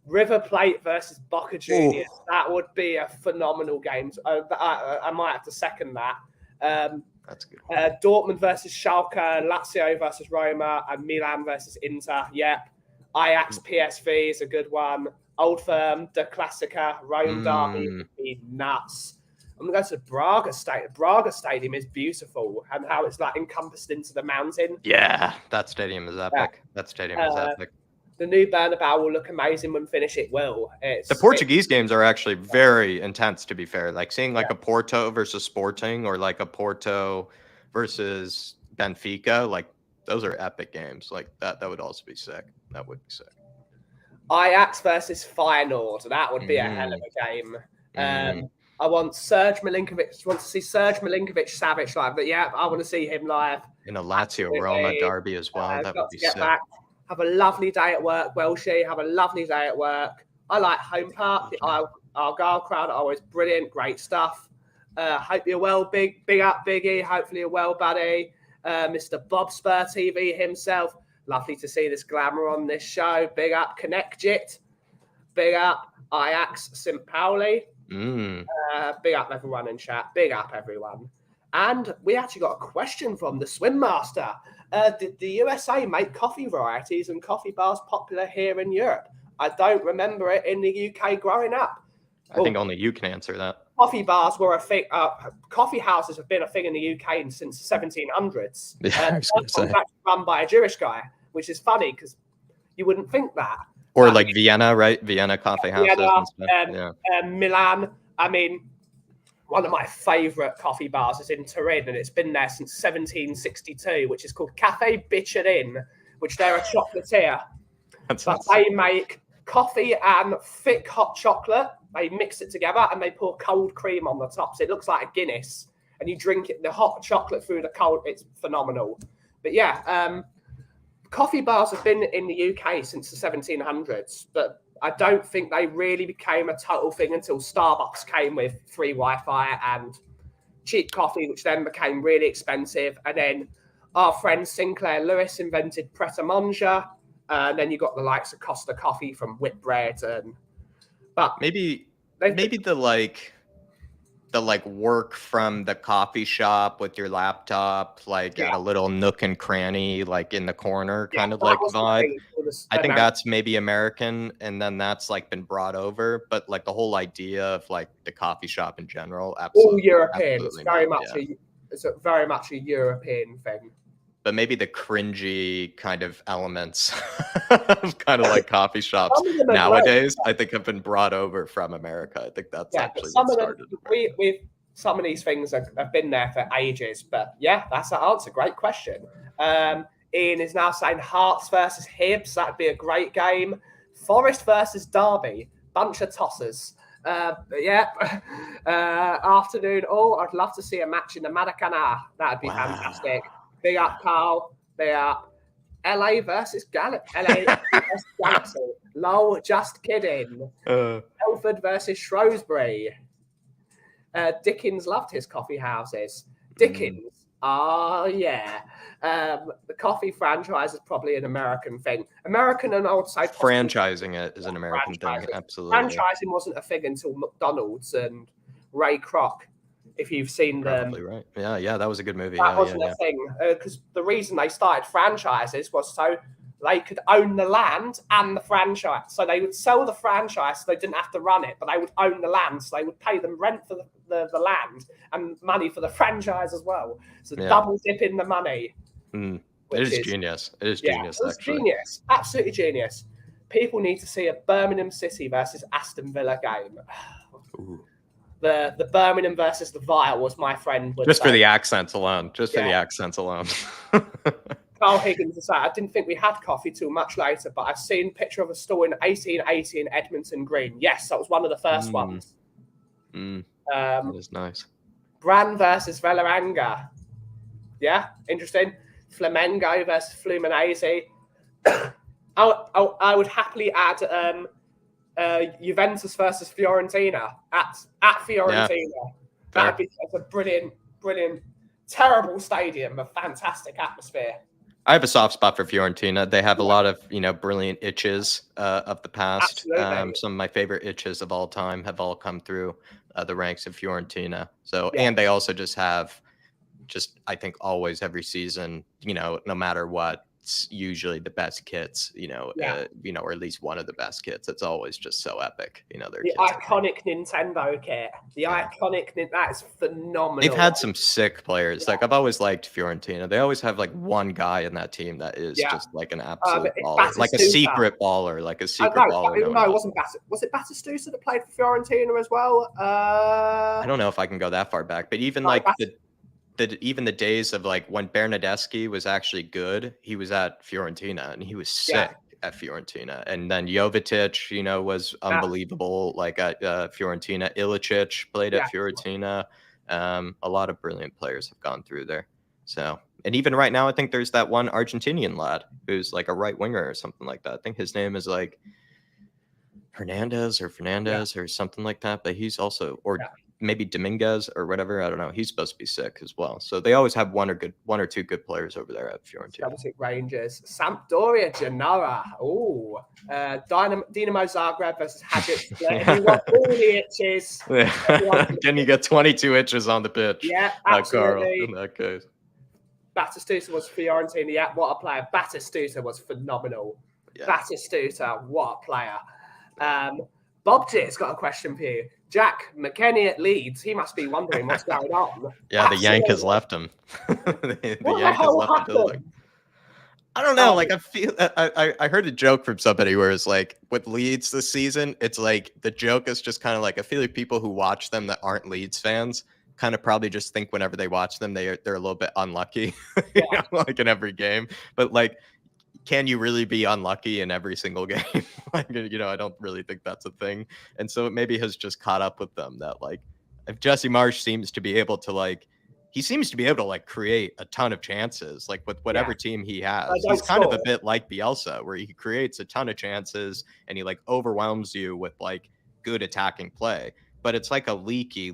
River Plate versus Boca Juniors. Ooh. That would be a phenomenal game. I might have to second that. That's good. Dortmund versus Schalke, Lazio versus Roma, and Milan versus Inter. Yep. Ajax PSV is a good one. Old Firm, the Classica, Rome Derby would be nuts. I'm going to go to Braga Stadium. Braga Stadium is beautiful, and how it's encompassed into the mountain. Yeah, that stadium is epic. Yeah. That stadium is epic. The new Bernabeu will look amazing when finished. It will. The Portuguese games are actually very intense, to be fair. Seeing a Porto versus Sporting, or a Porto versus Benfica, those are epic games. That would also be sick. That would be sick. Ajax versus Feyenoord. That would be a hell of a game. I want Serge Milinkovic. Want to see Serge Milinkovic-Savic live. But yeah, I want to see him live. In a Lazio-Roma derby as well. That would be sick. Back. Have a lovely day at work, Welshie. Have a lovely day at work. I like Home Park. Our Argyle crowd are always brilliant, great stuff. Hope you're well, big up, Biggie. Hopefully you're well, buddy. Mr. Bob Spur TV himself. Lovely to see this glamour on this show. Big up, Connectjit. Big up, Ajax St. Pauli. Big up, everyone in chat. Big up, everyone. And we actually got a question from the Swim Master. Did the USA make coffee varieties and coffee bars popular here in Europe? I don't remember it in the UK growing up. I think only you can answer that. Coffee bars were a thing. Coffee houses have been a thing in the UK since the 1700s. Yeah, I was gonna say. Actually run by a Jewish guy, which is funny because you wouldn't think that. Or like Vienna, right? Vienna coffee houses Vienna, and stuff. Milan. I mean, one of my favourite coffee bars is in Turin, and it's been there since 1762, which is called Cafe Bicerin, which they're a chocolatier. But they make coffee and thick hot chocolate. They mix it together and they pour cold cream on the top. So it looks like a Guinness. And you drink it, the hot chocolate through the cold. It's phenomenal. But yeah, coffee bars have been in the UK since the 1700s. But I don't think they really became a total thing until Starbucks came with free Wi-Fi and cheap coffee, which then became really expensive. And then our friend Sinclair Lewis invented Pret-a-Manger. And then you got the likes of Costa Coffee from Whitbread, but maybe the work from the coffee shop with your laptop, at a little nook and cranny, like in the corner, kind of like vibe. I think that's maybe American, and then that's been brought over. But the whole idea of the coffee shop in general, absolutely, all European. It's very much a European thing. But maybe the cringy kind of elements of kind of coffee shops nowadays, I think have been brought over from America. I think that's actually what started. Some of these things have been there for ages. But yeah, that's the answer. Great question. Ian is now saying Hearts versus Hibs. That'd be a great game. Forest versus Derby. Bunch of tossers. Afternoon. Oh, I'd love to see a match in the Maracanã. That'd be fantastic. Big up, Carl. Big up. LA versus Galaxy. Lol, just kidding. Telford versus Shrewsbury. Dickens loved his coffee houses. Dickens. Yeah. The coffee franchise is probably an American thing. American and I would say franchising it is an American thing. Absolutely. Franchising wasn't a thing until McDonald's and Ray Kroc. If you've seen them. Right. Yeah, that was a good movie. That wasn't a thing. Because the reason they started franchises was so they could own the land and the franchise. So they would sell the franchise so they didn't have to run it, but they would own the land. So they would pay them rent for the land and money for the franchise as well. So double dipping the money. It is genius. It is genius, actually. Genius. Absolutely genius. People need to see a Birmingham City versus Aston Villa game. Ooh. The Birmingham versus the Vile was my friend. Just for the accents alone. For the accents alone. Carl Higgins is like, I didn't think we had coffee till much later, but I've seen a picture of a store in 1880 in Edmonton Green. Yes, that was one of the first ones. That is nice. Bran versus Velaranga. Yeah, interesting. Flamengo versus Fluminense. I would happily add Juventus versus Fiorentina at Fiorentina. That'd be a brilliant, terrible stadium, a fantastic atmosphere. I have a soft spot for Fiorentina. They have a lot of brilliant itches of the past. Some of my favorite itches of all time have all come through the ranks of Fiorentina. So and they also just have I think always every season, no matter what, it's usually the best kits, or at least one of the best kits. It's always just so epic, the iconic Nintendo kit. That is phenomenal. They've had some sick players. I've always liked Fiorentina. They always have one guy in that team that is just an absolute baller, a secret baller, baller. No, it wasn't was it Batistuta that played for Fiorentina as well? I don't know if I can go that far back, but even even the days of when Bernardeschi was actually good, he was at Fiorentina and he was sick at Fiorentina. And then Jovetic, was unbelievable, at Fiorentina. Ilicic played at Fiorentina. A lot of brilliant players have gone through there. So, and even right now, I think there's that one Argentinian lad who's a right winger or something like that. I think his name is Fernandez or something like that. But he's also, or Yeah. maybe Dominguez or whatever. I don't know. He's supposed to be sick as well. So they always have one or two good players over there at Fiorentina. Celtic Rangers, Sampdoria, Genoa. Oh, Dinamo Zagreb versus Hajduk Split. If you want all the itches, Can you get 22 inches on the pitch? Yeah, Carl, absolutely. in that case. Batistuta was Fiorentina. Yeah, what a player. Batistuta was phenomenal. Yeah. Batistuta, what a player. Bob Tit's got a question for you. Jack, McKennie at Leeds, he must be wondering what's going on. Yeah, the Yank has left him. the Yank has left the building. I don't know. Like, I feel I heard a joke from somebody where it's like with Leeds this season, it's like the joke is just kind of like I feel like people who watch them that aren't Leeds fans kind of probably just think whenever they watch them they're a little bit unlucky, Yeah. you know, like in every game. But like, can you really be unlucky in every single game? Like, you know, I don't really think that's a thing. And so it maybe has just caught up with them that like if Jesse Marsch seems to be able to like create a ton of chances, like with whatever team he has. He's kind of a bit like Bielsa, where he creates a ton of chances and he like overwhelms you with like good attacking play. But it's like a leaky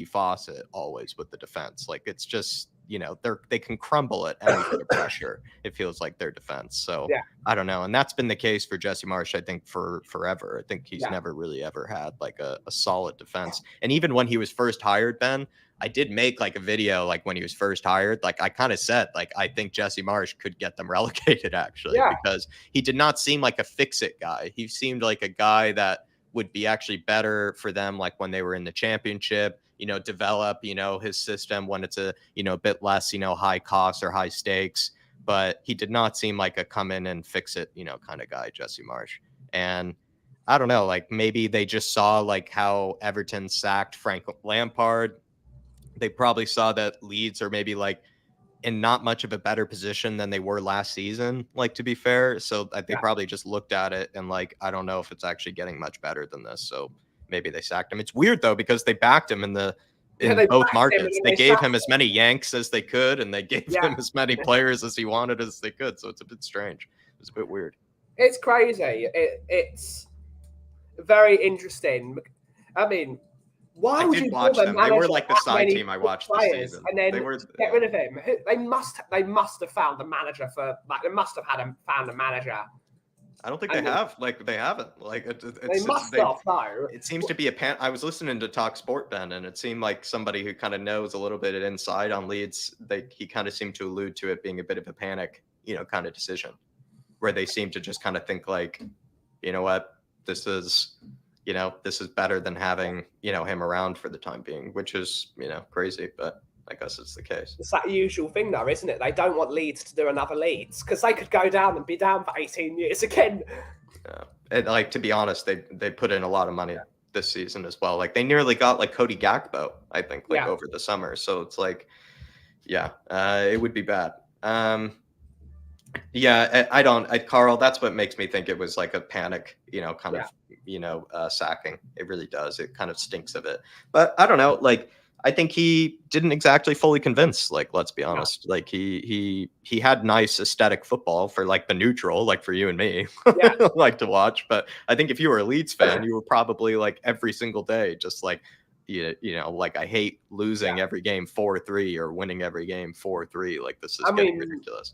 faucet always with the defense. Like it's just, you know, they can crumble at any bit of pressure. It feels like their defense. So I don't know. And that's been the case for Jesse Marsch, I think, for forever. I think he's never really ever had like a solid defense. And even when he was first hired, Ben, I did make like a video like when he was first hired. Like I kind of said, like, I think Jesse Marsch could get them relegated actually, because he did not seem like a fix-it guy. He seemed like a guy that would be actually better for them, like when they were in the championship, you know, develop, you know, his system when it's a, you know, a bit less, you know, high cost or high stakes. But he did not seem like a come in and fix it, you know, kind of guy, Jesse Marsch. And I don't know, like maybe they just saw like how Everton sacked Frank Lampard. They probably saw that Leeds are maybe like in not much of a better position than they were last season, like, to be fair. So they probably just looked at it and like, I don't know if it's actually getting much better than this. So maybe they sacked him. It's weird though, because they backed him in both markets. They gave him as many Yanks as they could, and they gave him as many players as he wanted as they could. So it's a bit strange. It's a bit weird. It's crazy. It's very interesting. I mean, why would you watch them? They were like the side team I watched this season, and then get rid of him. They must have found a manager for. Like, they must have found a manager. I don't think they have. Like, they haven't. Like, they must have. No, it seems to be I was listening to Talk Sport, Ben, and it seemed like somebody who kind of knows a little bit inside on Leeds. He kind of seemed to allude to it being a bit of a panic, you know, kind of decision, where they seem to just kind of think like, you know what, this is better than having, you know, him around for the time being, which is, you know, crazy, but I guess it's the case. It's that usual thing though, isn't it? They don't want Leeds to do another Leeds because they could go down and be down for 18 years again. Yeah. And, like, to be honest, they put in a lot of money this season as well. Like, they nearly got like Cody Gakpo, I think, like over the summer. So it's like, it would be bad. Carl, that's what makes me think it was like a panic, you know, kind of, you know, sacking. It really does. It kind of stinks of it. But I don't know, like, I think he didn't exactly fully convince, like, let's be honest. Like, he had nice aesthetic football for like the neutral, like for you and me, like to watch. But I think if you were a Leeds fan, you were probably like every single day, just like, you know, like, I hate losing every game 4-3 or winning every game 4-3. Like, this is getting ridiculous.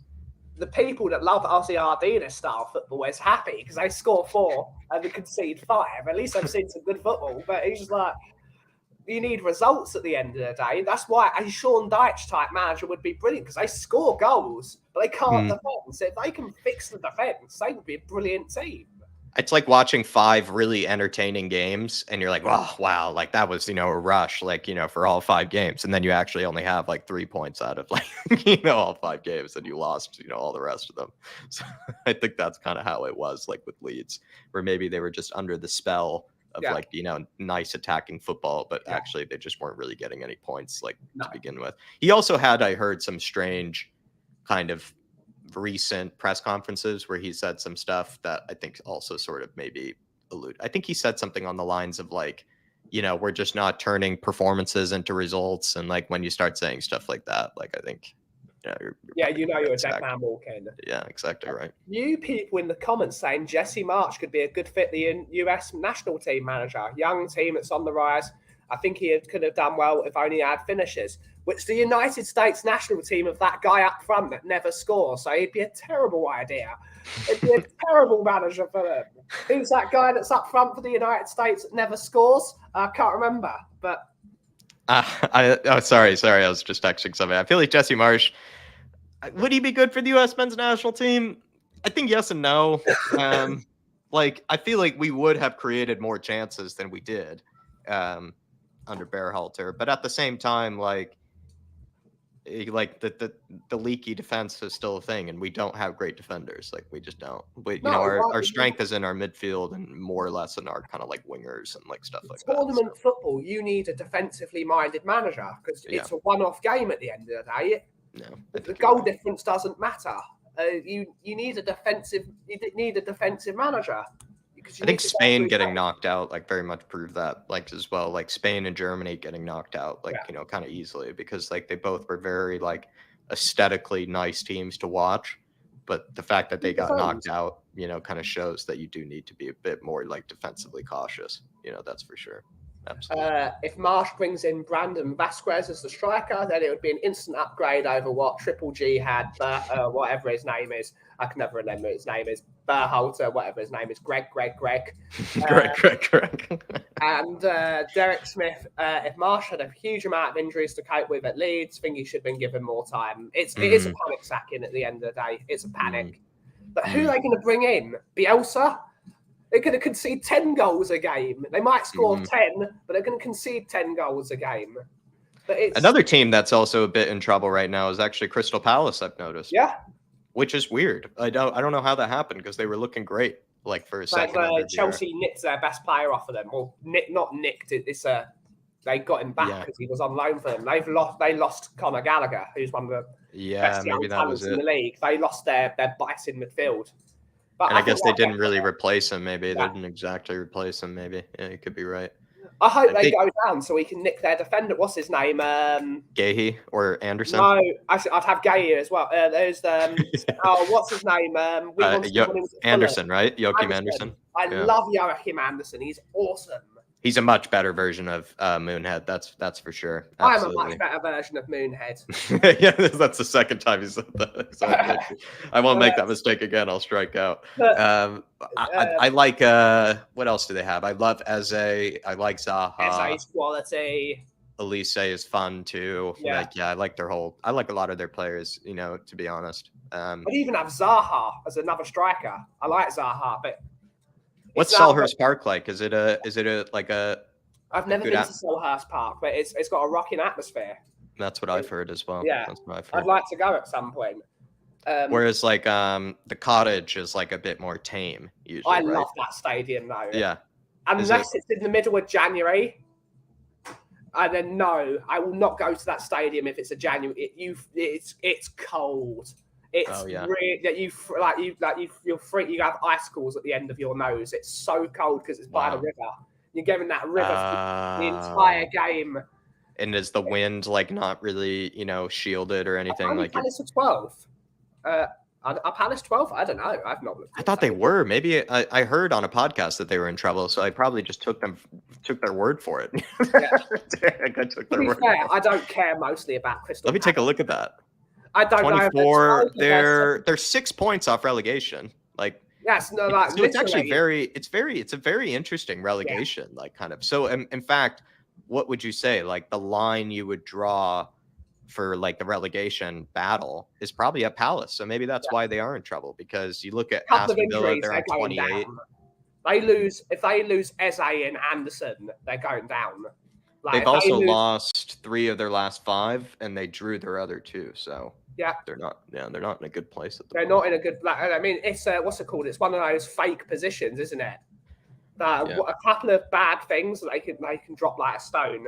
The people that love Ozzy Ardina style football is happy because they score 4 and they concede 5. At least I've seen some good football, but he's just like, you need results at the end of the day. That's why a Sean Dyche type manager would be brilliant, because they score goals, but they can't defend. So if they can fix the defense, they would be a brilliant team. It's like watching 5 really entertaining games and you're like, oh, wow, like that was, you know, a rush, like, you know, for all 5 games. And then you actually only have like 3 points out of like, you know, all 5 games, and you lost, you know, all the rest of them. So I think that's kind of how it was like with Leeds, where maybe they were just under the spell of like, you know, nice attacking football, but actually they just weren't really getting any points like to begin with. He also had, I heard, some strange kind of recent press conferences where he said some stuff that I think also sort of maybe I think he said something on the lines of like, you know, we're just not turning performances into results. And like, when you start saying stuff like that, like, I think Yeah, you know you're a dead exactly. man walking. Yeah, exactly right. You people in the comments saying Jesse March could be a good fit, the US national team manager, young team that's on the rise. I think he could have done well if only he had finishes. Which the United States national team of that guy up front that never scores, so he'd be a terrible idea. It'd be a terrible manager for them. Who's that guy that's up front for the United States that never scores? I can't remember, but Sorry, I was just texting something. I feel like Jesse Marsh. Would he be good for the U.S. men's national team? I think yes and no. Like I feel like we would have created more chances than we did under Berhalter, but at the same time, like the leaky defense is still a thing, and we don't have great defenders. Like we just don't. Our strength is in our midfield and more or less in our kind of like wingers and like stuff like that. Tournament football, you need a defensively minded manager because it's a one-off game at the end of the day. No, the goal difference doesn't matter. You need a defensive manager. I think Spain getting knocked out like very much proved that, like as well, like Spain and Germany getting knocked out like kind of easily because like they both were very like aesthetically nice teams to watch, but the fact that they got knocked out, kind of shows that you do need to be a bit more like defensively cautious. That's for sure. Absolutely. If Marsh brings in Brandon Vasquez as the striker, then it would be an instant upgrade over what Triple G had, whatever his name is. I can never remember his name is. Berhalter, whatever his name is. Greg. Greg. And Derek Smith, if Marsh had a huge amount of injuries to cope with at Leeds, I think he should have been given more time. It is a panic sacking at the end of the day. It's a panic. But who are they going to bring in? Bielsa? They're going to concede 10 goals a game. They might score 10, but they're going to concede 10 goals a game. But another team that's also a bit in trouble right now is actually Crystal Palace, I've noticed. Yeah. Which is weird. I don't know how that happened because they were looking great like for a second. Chelsea nicked their best player off of them. Well, not nicked it. They got him back because he was on loan for them. They lost Conor Gallagher, who's one of the best young talents in the league. They lost their bites in midfield. But I guess they didn't really replace him. Maybe they didn't exactly replace him. Maybe you could be right. I hope they go down so we can nick their defender. What's his name? Gahey or Anderson? No, I'd have Gahey as well. There's what's his name? Anderson, right? Joachim Anderson. I love Joachim Anderson. He's awesome. He's a much better version of Moonhead. That's for sure. Absolutely. I'm a much better version of Moonhead. Yeah, that's the second time you said that. So I won't make that mistake again. I'll strike out. I like. What else do they have? I love Eze. I like Zaha. Eze's quality. Elise is fun too. Yeah. I like their whole. I like a lot of their players. To be honest. I'd even have Zaha as another striker. I like Zaha, but. What's Selhurst Park like? Is it a I've never been to Selhurst Park, but it's got a rocking atmosphere. That's what I've heard as well. Yeah, that's what I've heard. I'd like to go at some point. Whereas like the Cottage is like a bit more tame usually. I love that stadium though. Yeah. Unless it's in the middle of January. And then no, I will not go to that stadium if it's a January. It's cold. It's really that you free. You have icicles at the end of your nose. It's so cold because it's by the river. You're getting that river the entire game. And is the wind like not really shielded or anything? Like Palace 12. Are Palace 12? I don't know. I've not looked. I thought they were. Maybe I heard on a podcast that they were in trouble, so I probably just took their word for it. Yeah. I took their word. Fair, I don't care mostly about Crystal. Let me take a look at that. I don't 24, know. They're 6 points off relegation. Like yes, no, like so it's actually it's a very interesting relegation. Yeah. Like kind of. So in fact, what would you say? Like the line you would draw for like the relegation battle is probably at Palace. So maybe that's why they are in trouble because you look at Aston Villa, they're on 28. If they lose Eze and Anderson, they're going down. Like, they've also lost 3 of their last 5, and they drew their other 2. So they're not in a good place at the moment. Not in a good. I mean, it's what's it called? It's one of those fake positions, isn't it? A couple of bad things that they can drop like a stone.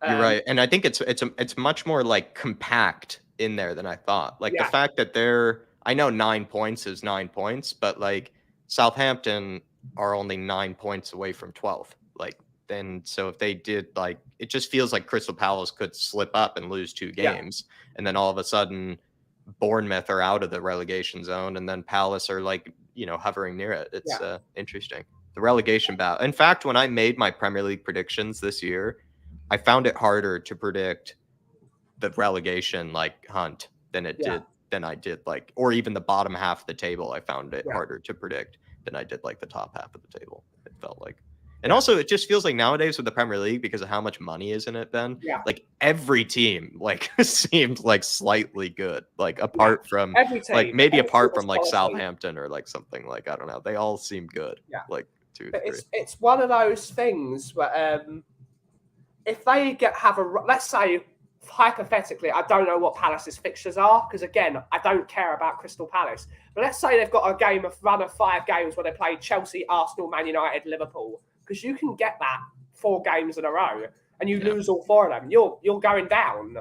You're right, and I think it's much more like compact in there than I thought. Like the fact that I know 9 points is 9 points, but like Southampton are only 9 points away from 12th. Like. Then so if they did it just feels like Crystal Palace could slip up and lose 2 games and then all of a sudden Bournemouth are out of the relegation zone, and then Palace are like, hovering near it. It's interesting. The relegation battle. In fact, when I made my Premier League predictions this year, I found it harder to predict the relegation hunt than I did or even the bottom half of the table. I found it harder to predict than I did the top half of the table. It felt like. And also, it just feels like nowadays with the Premier League, because of how much money is in it, Ben, every team seemed slightly good, apart from every team, maybe apart from Southampton or something I don't know. They all seem good. Yeah. 2 but 3. It's one of those things where if they let's say hypothetically, I don't know what Palace's fixtures are because again, I don't care about Crystal Palace. But let's say they've got a run of 5 games where they play Chelsea, Arsenal, Man United, Liverpool. Because you can get that 4 games in a row, and you lose all 4 of them. You're going down.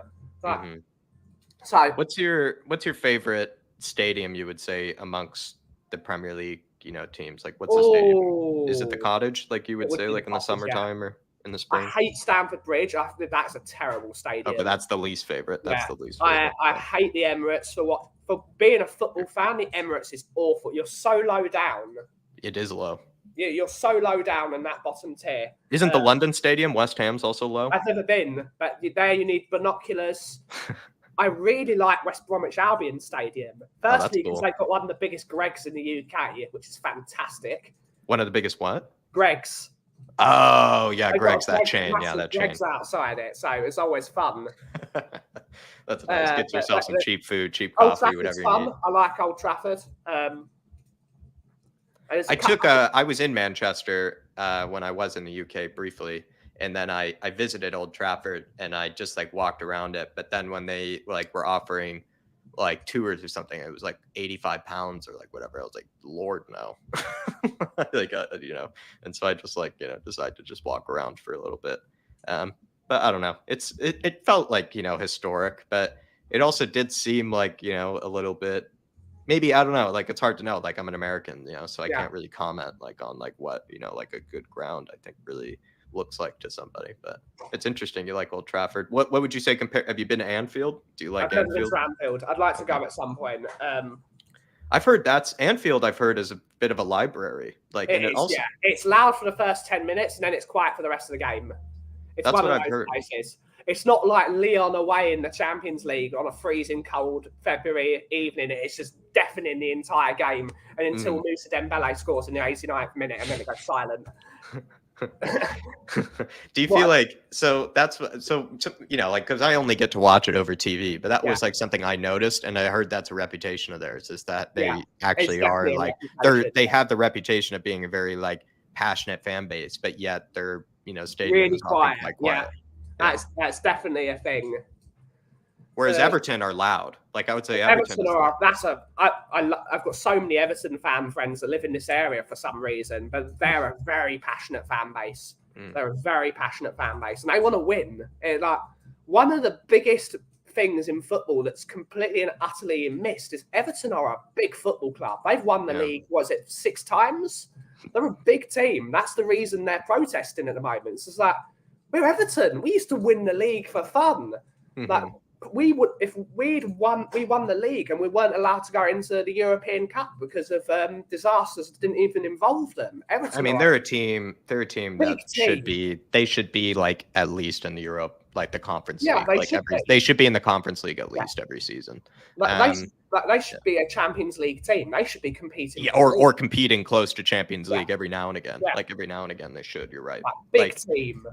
So, what's your favorite stadium? You would say amongst the Premier League, teams. What's the stadium? Is it the Cottage? You would say, in the summertime or in the spring? I hate Stamford Bridge. I think that's a terrible stadium. Oh, but that's the least favorite. That's the least favorite. I hate the Emirates for being a football fan. The Emirates is awful. You're so low down. It is low. You're so low down in that bottom tier. Isn't the London Stadium, West Ham's, also low? I've never been, but there you need binoculars. I really like West Bromwich Albion Stadium. Firstly, because they've got one of the biggest Gregs in the UK, which is fantastic. One of the biggest what? Gregs. Oh, yeah, Greg's, that chain. Yeah, that chain. Greg's outside it, so it's always fun. That's nice. Get yourself some cheap food, cheap coffee, whatever you need. I like Old Trafford. I was in Manchester when I was in the UK briefly, and then I visited Old Trafford and I just walked around it. But then when they were offering tours or something, it was £85 or whatever. I was like, Lord, no. And so I just decided to just walk around for a little bit. But I don't know. It felt historic, but it also did seem a little bit. Maybe, I don't know, it's hard to know. I'm an American, so I can't really comment on what, a good ground I think really looks like to somebody. But it's interesting. You like Old Trafford. What would you say have you been to Anfield? Do you like I've never Anfield? been to Anfield. I'd like to go at some point. I've heard Anfield is a bit of a library. It's loud for the first 10 minutes and then it's quiet for the rest of the game. It's one of those places. It's not like Lyon away in the Champions League on a freezing cold February evening. It's just deafening the entire game. And until Moussa Dembele scores in the 89th minute and then it goes silent. Do you feel because I only get to watch it over TV, but that was something I noticed, and I heard that's a reputation of theirs, is that they actually are they have the reputation of being a very passionate fan base, but yet their stadium really is quiet. Yeah. That's definitely a thing. Whereas Everton are loud. I would say Everton I've got so many Everton fan friends that live in this area for some reason, but they're a very passionate fan base. They're a very passionate fan base, and they want to win. One of the biggest things in football that's completely and utterly missed is Everton are a big football club. They've won the league, 6 times? They're a big team. That's the reason they're protesting at the moment. It's we're Everton. We used to win the league for fun. We won the league and we weren't allowed to go into the European Cup because of disasters that didn't even involve them. Everton. I mean, they're a team that should be at least in the Europe, the Conference League. They should be in the Conference League at least every season. They should be a Champions League team. They should be competing. Yeah, or competing close to Champions League every now and again. Every now and again they should. You're right. Big team.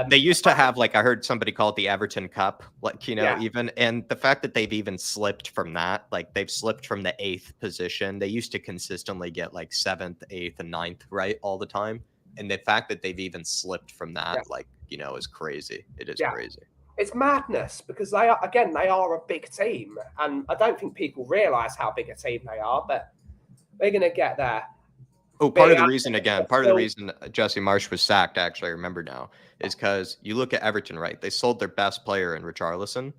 They used to have I heard somebody call it the Everton Cup, even, and the fact that they've even slipped from that, they've slipped from the 8th position. They used to consistently get 7th, 8th, and 9th right all the time, and the fact that they've even slipped from that, is crazy. It is crazy. It's madness because they are a big team, and I don't think people realize how big a team they are, but they're going to get there. Oh, part of the reason Jesse Marsch was sacked, actually, I remember now, is because you look at Everton, right? They sold their best player in Richarlison,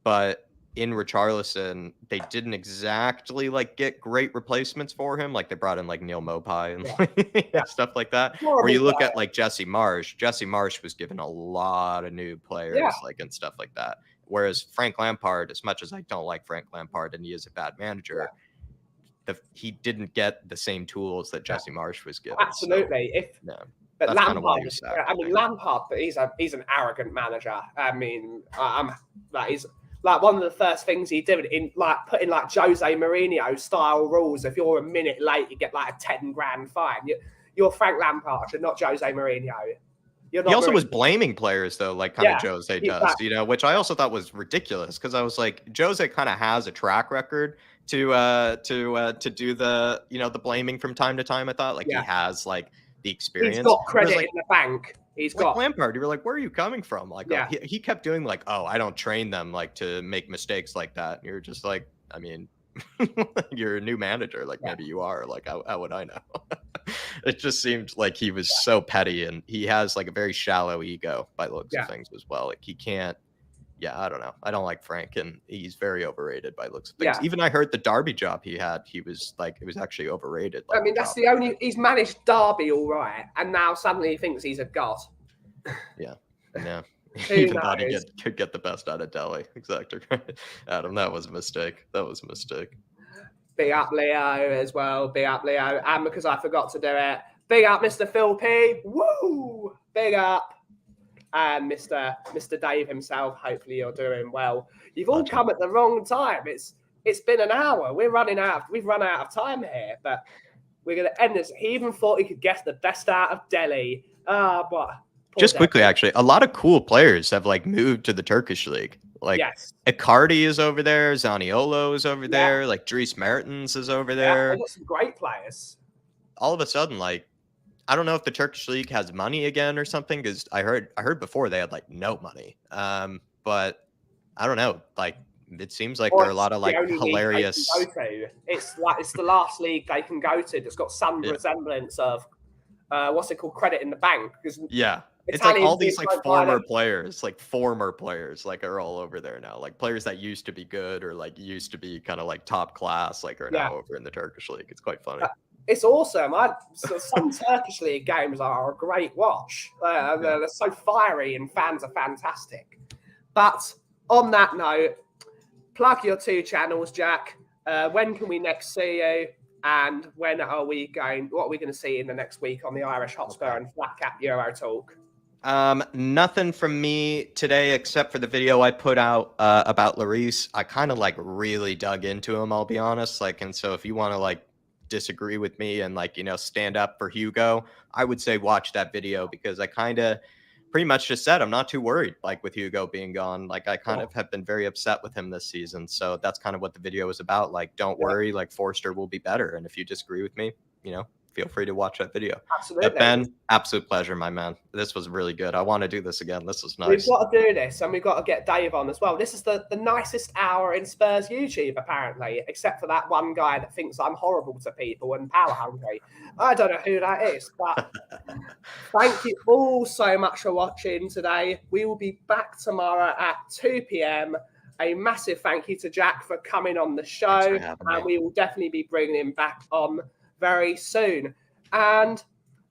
but in Richarlison, they didn't exactly like get great replacements for him. Like they brought in like Neil Mopai and stuff like that. Horrible Where you look player. at like Jesse Marsh was given a lot of new players, like and stuff like that. Whereas Frank Lampard, as much as I don't like Frank Lampard and he is a bad manager, he didn't get the same tools that Jesse Marsh was given. Absolutely. So, but that's Lampard, I mean, Lampard, but he's an arrogant manager. I mean, he's like one of the first things he did in like putting like Jose Mourinho style rules. If you're a minute late, you get like a 10 grand fine. You're Frank Lampard, you're not Jose Mourinho. He also was blaming players though, like kind of Jose does, exactly. you know, which I also thought was ridiculous because I was like, Jose kind of has a track record to do the, you know, the blaming from time to time. I thought like he has like the experience. He's got credit in the bank. He's got Lampard. You were like, where are you coming from? Like, he kept doing like, oh, I don't train them like to make mistakes like that. And you're just like, I mean, you're a new manager. Like maybe you are. Like, how would I know? It just seemed like he was so petty, and he has like a very shallow ego by the looks of things as well. Like he can't. Yeah, I don't know. I don't like Frank, and he's very overrated by looks of things. Even I heard the Derby job he had, he was like, it was actually overrated. Like, I mean, that's the only, he's managed Derby all right, and now suddenly he thinks he's a god. Yeah. Even thought he could get the best out of Delhi. Exactly. Adam, that was a mistake. Big up Leo as well. Big up Leo. And because I forgot to do it, big up Mr. Phil P. Woo! Big up. And Mr. Dave himself, hopefully you're doing well. You've all come at the wrong time. It's been an hour. We've run out of time here, but we're gonna end this. He even thought he could guess the best out of Delhi. But just quickly, actually, a lot of cool players have like moved to the Turkish league. Like Icardi is over there, Zaniolo is over there, like Dries Mertens is over there. They've got some great players. All of a sudden, like, I don't know if the Turkish league has money again or something, because I heard before they had like no money. But I don't know. Like it seems like there are a lot of like hilarious. It's the last league they can go to that's got some resemblance of what's it called, credit in the bank. Because it's like all these like former players, like are all over there now. Like players that used to be good or like used to be kind of like top class, like are now over in the Turkish league. It's quite funny. It's awesome. Some Turkish league games are a great watch. They're so fiery and fans are fantastic. But on that note, plug your 2 channels, Jack. When can we next see you? And what are we going to see in the next week on the Irish Hotspur and Flat Cap Euro Talk? Nothing from me today except for the video I put out about Lloris. I kind of like really dug into him, I'll be honest. Like, and so if you want to like disagree with me and like, you know, stand up for Hugo, I would say watch that video, because I kind of pretty much just said I'm not too worried, like with Hugo being gone. Like I kind of have been very upset with him this season, so that's kind of what the video was about. Like, don't worry, like Forster will be better, and if you disagree with me, you know, feel free to watch that video. Absolutely. But Ben, absolute pleasure, my man. This was really good. I want to do this again. This was nice. We've got to do this, and we've got to get Dave on as well. This is the nicest hour in Spurs YouTube, apparently, except for that one guy that thinks I'm horrible to people and power hungry. I don't know who that is, but thank you all so much for watching today. We will be back tomorrow at 2 p.m. A massive thank you to Jack for coming on the show, and we will definitely be bringing him back on very soon. And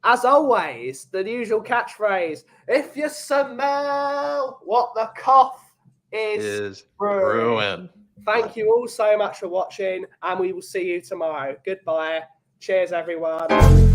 as always, the usual catchphrase, if you smell what the cough is brewing. Thank you all so much for watching, and we will see you tomorrow. Goodbye. Cheers, everyone.